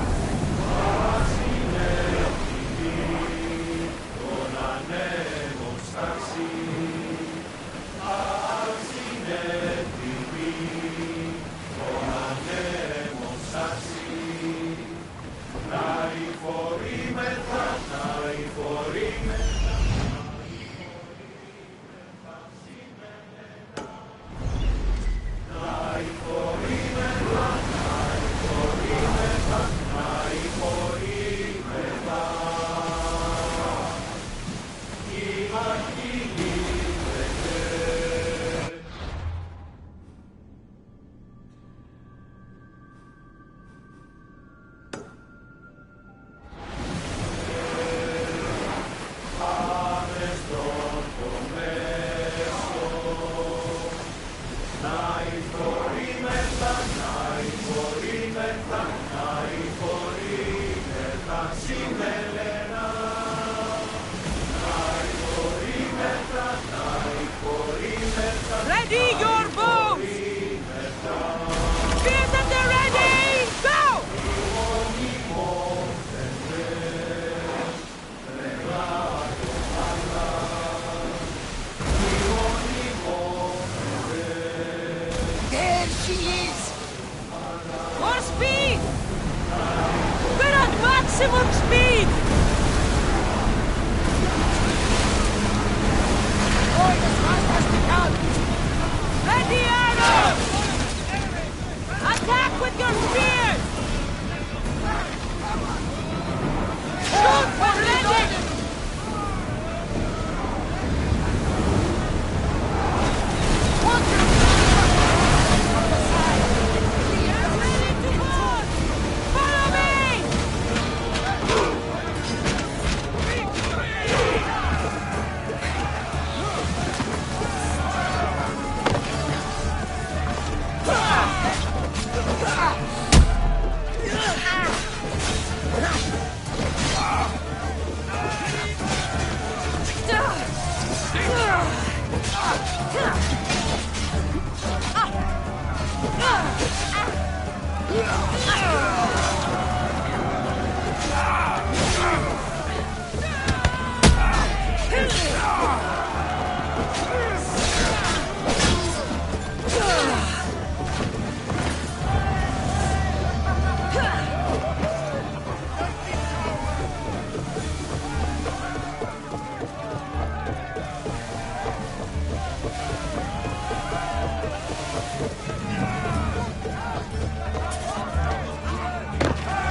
Ready your boats! Spears at the ready! Go! There she is! More speed! We're at maximum speed! Going as fast as we can! Ready arrows! Attack with your spears! Shoot for ready! Follow me!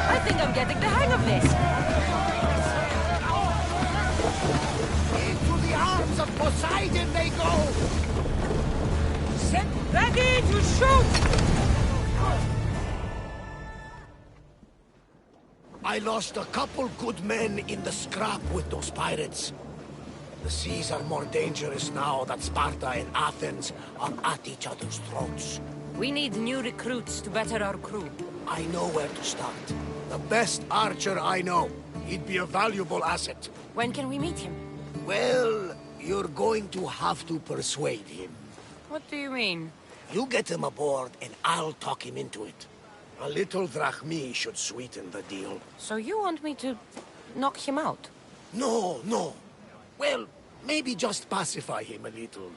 I think I'm getting the hang of this. Into the arms of Poseidon they go! Set ready to shoot! I lost a couple good men in the scrap with those pirates. The seas are more dangerous now that Sparta and Athens are at each other's throats. We need new recruits to better our crew. I know where to start. The best archer I know. He'd be a valuable asset. When can we meet him? Well, you're going to have to persuade him. What do you mean? You get him aboard and I'll talk him into it. A little drachmi should sweeten the deal. So you want me to knock him out? No, no. Well, maybe just pacify him a little.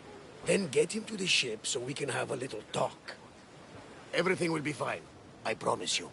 Then get him to the ship so we can have a little talk. Everything will be fine. I promise you.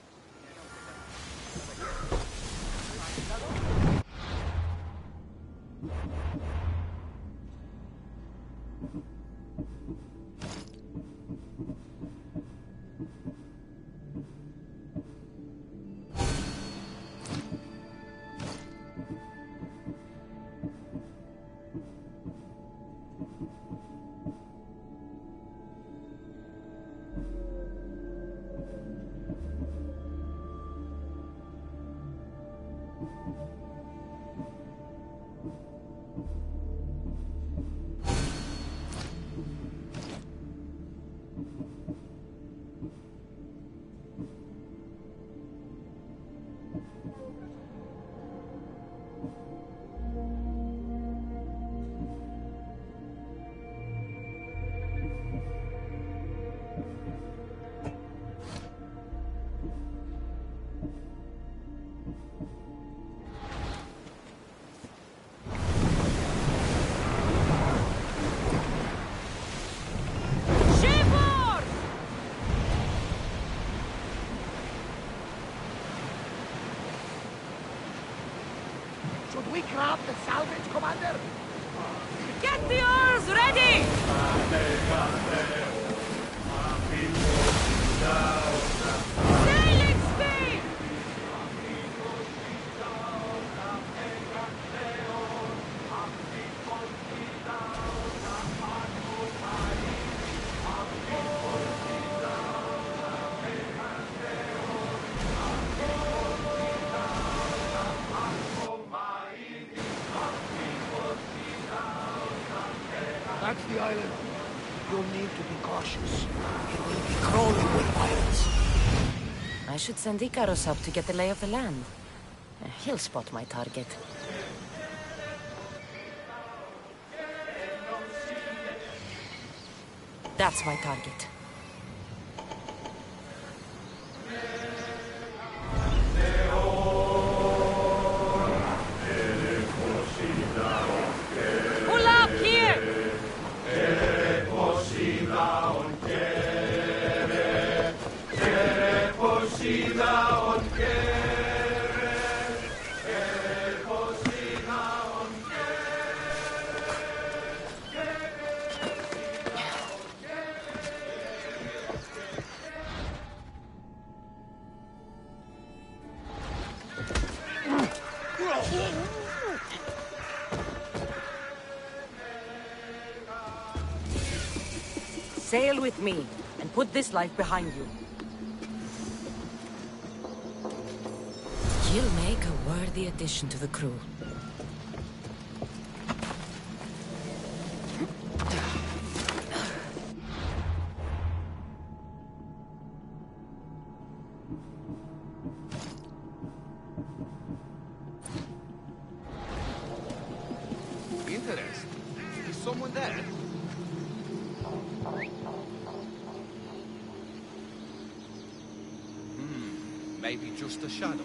Should we grab the salvage, Commander? Get the oars ready! Sailing speed! That's the island. You'll need to be cautious. It will be crawling with pirates. I should send Icarus up to get the lay of the land. He'll spot my target. That's my target. Pull up here! Sail with me, and put this life behind you. You'll make a worthy addition to the crew. Interesting. Is someone there? Maybe just a shadow.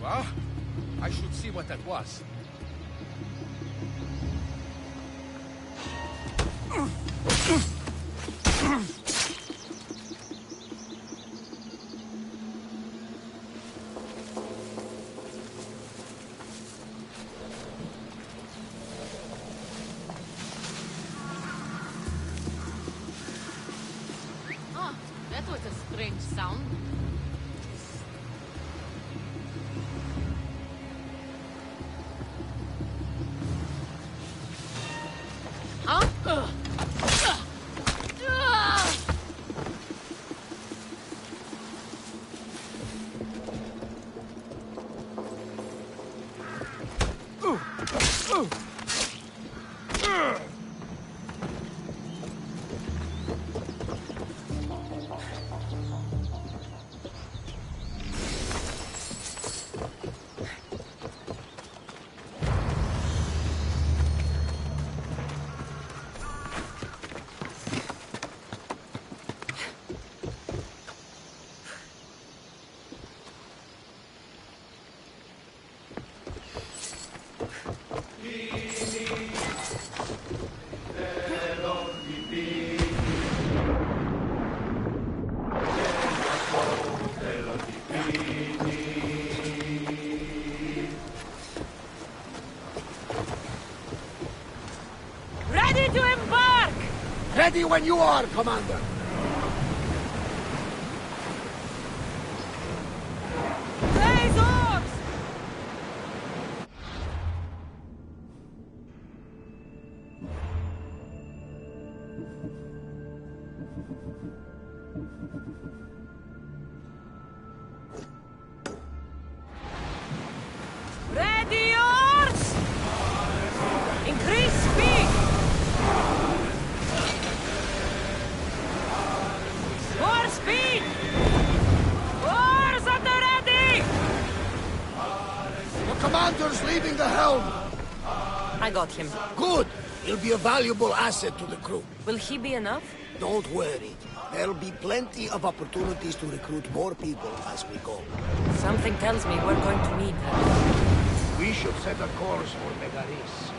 Well, I should see what that was. That was a strange sound. Huh? Ready to embark! Ready when you are, Commander. Raise oars! Ready yours! Increase speed! More speed! Oars at the ready! The commander's leaving the helm! I got him. Good! He'll be a valuable asset to the crew. Will he be enough? Don't worry. There'll be plenty of opportunities to recruit more people as we go. Something tells me we're going to need them. We should set a course for Megaris.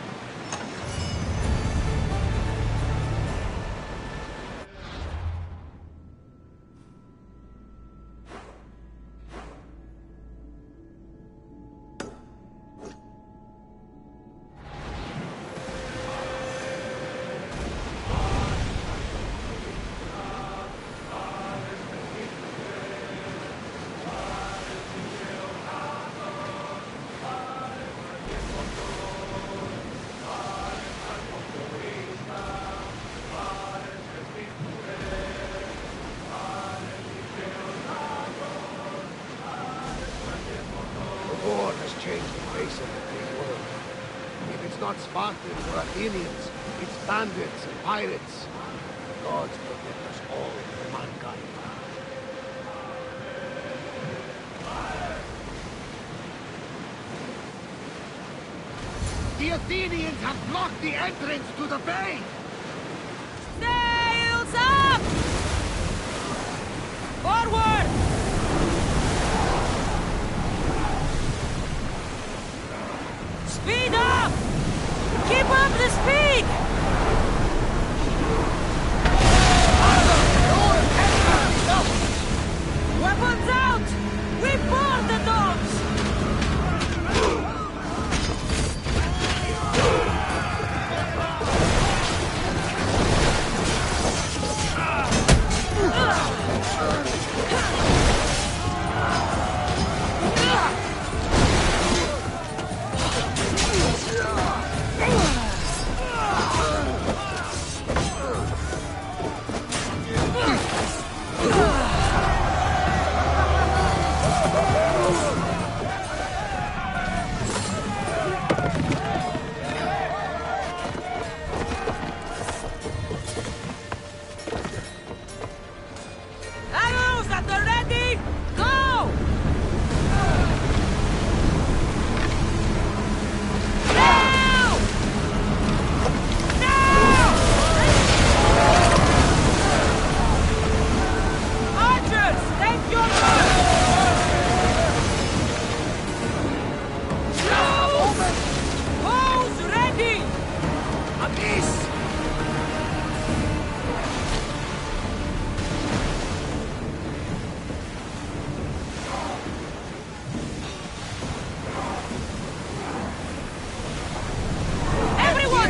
Changed the face of the big world. If it's not Spartans or Athenians, it's bandits and pirates. The gods protect us all from mankind. The Athenians have blocked the entrance to the bay! Sails up! Forward! Speed up! Keep up the speed! Weapons out! We board the dogs!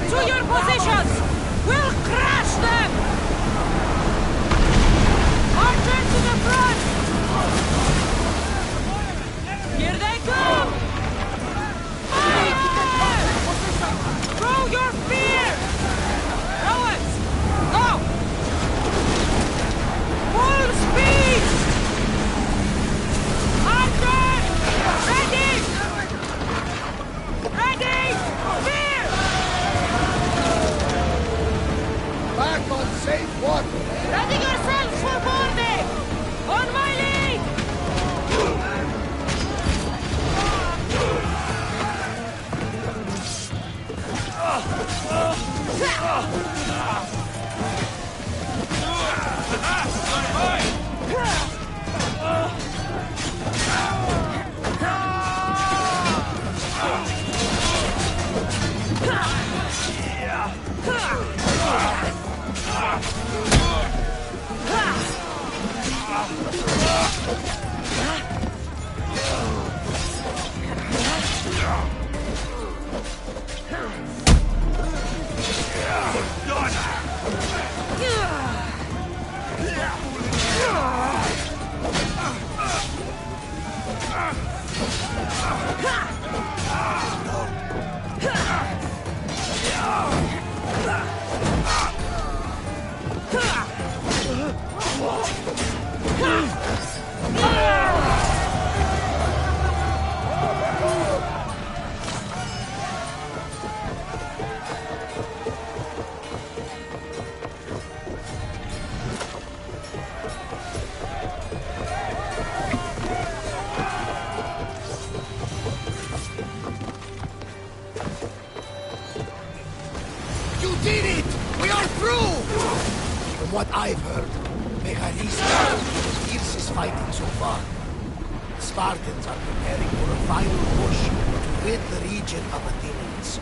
To your positions! We'll crash them! Archers to the front! Here they come! Fire! Throw your spear! Throw it! Go! Full speed! Archers! Ready! Ready! Spear! Back on safe water! Ready yourselves for boarding! On my lead! You did it! We are through! From what I've heard, Mecharis is the fiercest fighting so far. The Spartans are preparing for a final push to rid the region of Athenians.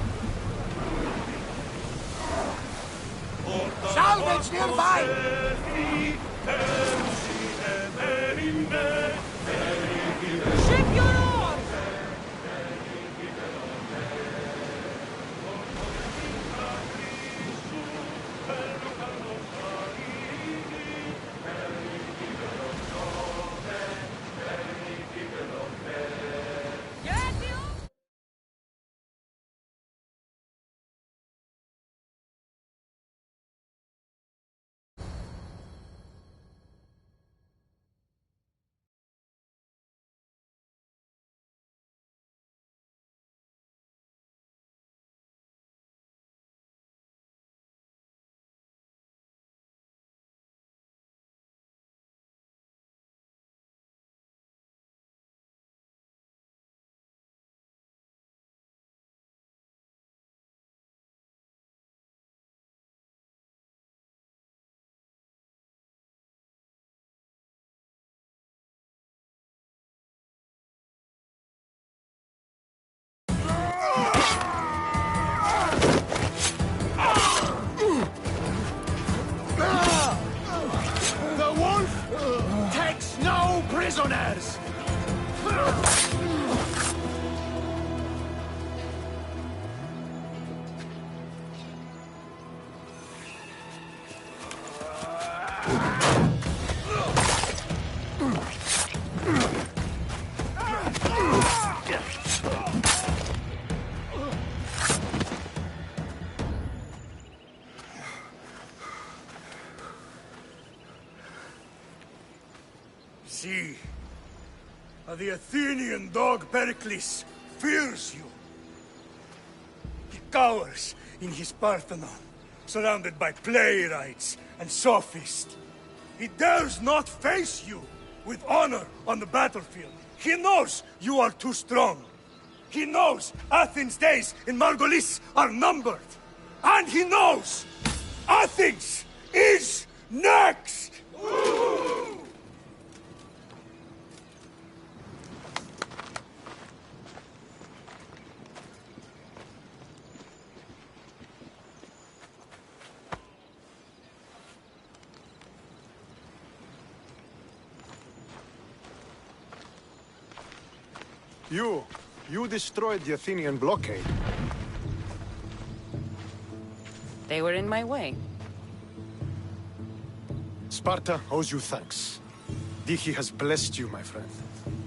Salvage nearby! Ship your oars! The wolf takes no prisoners! See, the Athenian dog Pericles fears you. He cowers in his Parthenon, surrounded by playwrights and sophists. He dares not face you with honor on the battlefield. He knows you are too strong. He knows Athens' days in Margolis are numbered. And he knows Athens is next! You destroyed the Athenian blockade. They were in my way. Sparta owes you thanks. Diki has blessed you, my friend.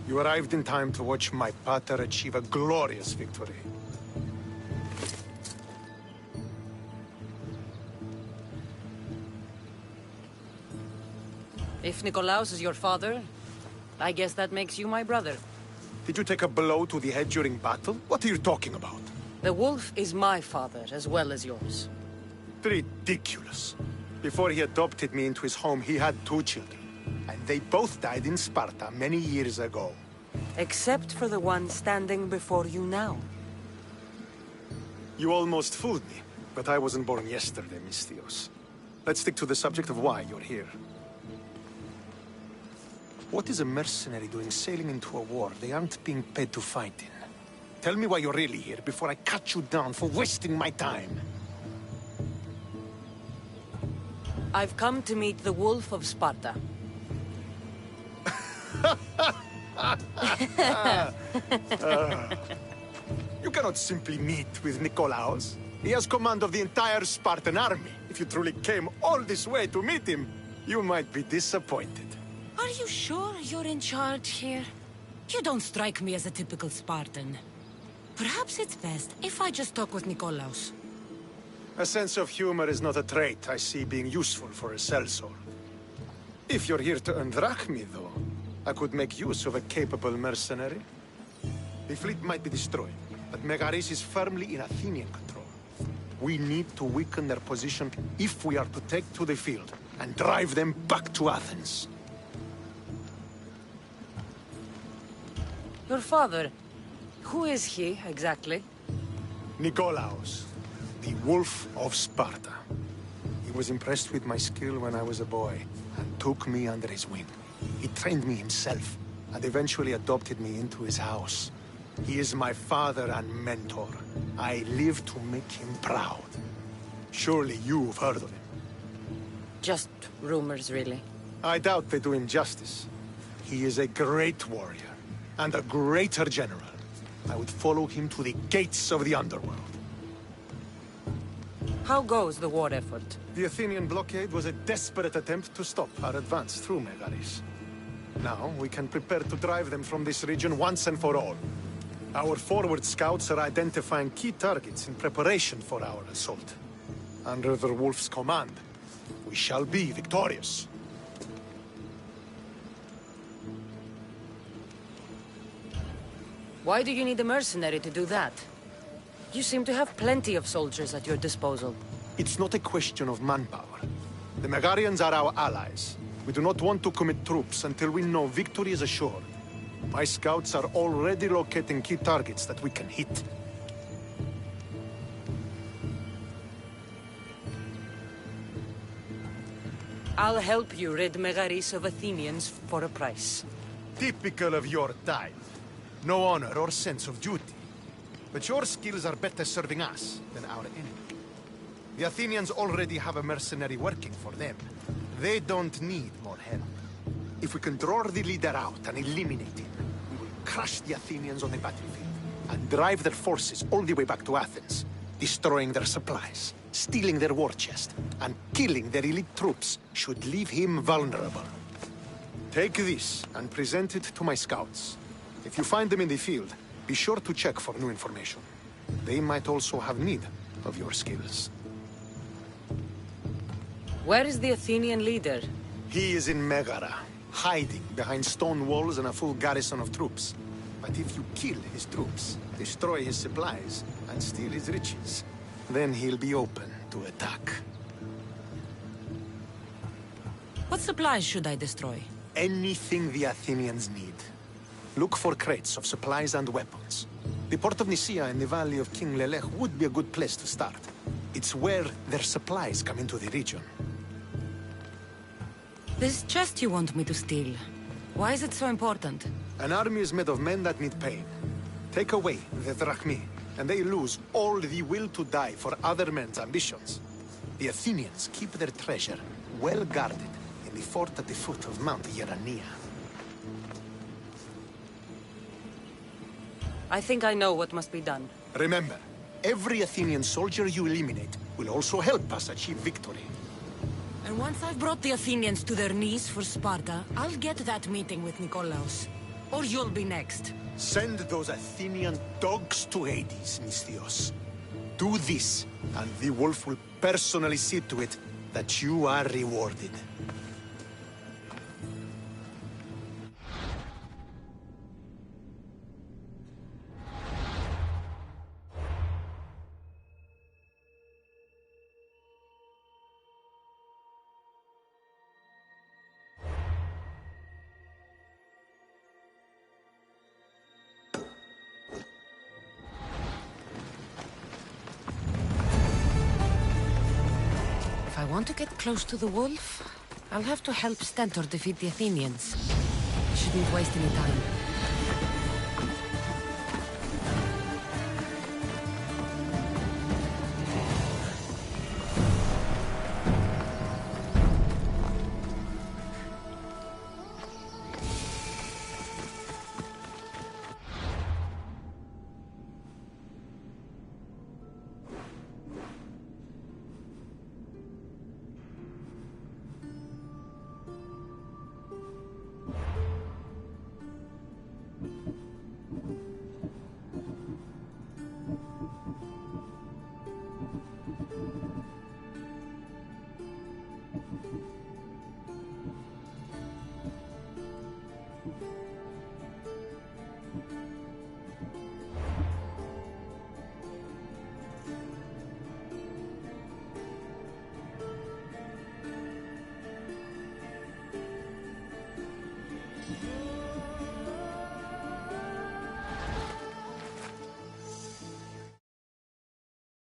You arrived in time to watch my pater achieve a glorious victory. If Nikolaos is your father, I guess that makes you my brother. Did you take a blow to the head during battle? What are you talking about? The wolf is my father as well as yours. Ridiculous. Before he adopted me into his home, he had 2 children. And they both died in Sparta many years ago. Except for the one standing before you now. You almost fooled me, but I wasn't born yesterday, Mystios. Let's stick to the subject of why you're here. What is a mercenary doing sailing into a war they aren't being paid to fight in? Tell me why you're really here before I cut you down for wasting my time. I've come to meet the Wolf of Sparta. You cannot simply meet with Nikolaos. He has command of the entire Spartan army. If you truly came all this way to meet him, you might be disappointed. Are you sure you're in charge here? You don't strike me as a typical Spartan. Perhaps it's best if I just talk with Nikolaos. A sense of humor is not a trait I see being useful for a sellsword. If you're here to earn drachmi, though, I could make use of a capable mercenary. The fleet might be destroyed, but Megaris is firmly in Athenian control. We need to weaken their position if we are to take to the field and drive them back to Athens. Your father, who is he, exactly? Nikolaos, the Wolf of Sparta. He was impressed with my skill when I was a boy, and took me under his wing. He trained me himself, and eventually adopted me into his house. He is my father and mentor. I live to make him proud. Surely you've heard of him. Just rumors, really. I doubt they do him justice. He is a great warrior, and a greater general. I would follow him to the gates of the underworld. How goes the war effort? The Athenian blockade was a desperate attempt to stop our advance through Megaris. Now, we can prepare to drive them from this region once and for all. Our forward scouts are identifying key targets in preparation for our assault. Under the Wolf's command, we shall be victorious. Why do you need a mercenary to do that? You seem to have plenty of soldiers at your disposal. It's not a question of manpower. The Megarians are our allies. We do not want to commit troops until we know victory is assured. My scouts are already locating key targets that we can hit. I'll help you rid Megaris of Athenians for a price. Typical of your type. No honor or sense of duty. But your skills are better serving us than our enemy. The Athenians already have a mercenary working for them. They don't need more help. If we can draw the leader out and eliminate him, we will crush the Athenians on the battlefield and drive their forces all the way back to Athens, destroying their supplies, stealing their war chest, and killing their elite troops should leave him vulnerable. Take this and present it to my scouts. If you find them in the field, be sure to check for new information. They might also have need of your skills. Where is the Athenian leader? He is in Megara, hiding behind stone walls and a full garrison of troops. But if you kill his troops, destroy his supplies, and steal his riches, then he'll be open to attack. What supplies should I destroy? Anything the Athenians need. Look for crates of supplies and weapons. The port of Nicaea in the valley of King Lelech would be a good place to start. It's where their supplies come into the region. This chest you want me to steal, why is it so important? An army is made of men that need pain. Take away the drachmi, and they lose all the will to die for other men's ambitions. The Athenians keep their treasure well guarded in the fort at the foot of Mount Yerania. I think I know what must be done. Remember, every Athenian soldier you eliminate will also help us achieve victory. And once I've brought the Athenians to their knees for Sparta, I'll get that meeting with Nikolaos. Or you'll be next. Send those Athenian dogs to Hades, Misthios. Do this, and the wolf will personally see to it that you are rewarded. If I want to get close to the wolf, I'll have to help Stentor defeat the Athenians. I shouldn't waste any time.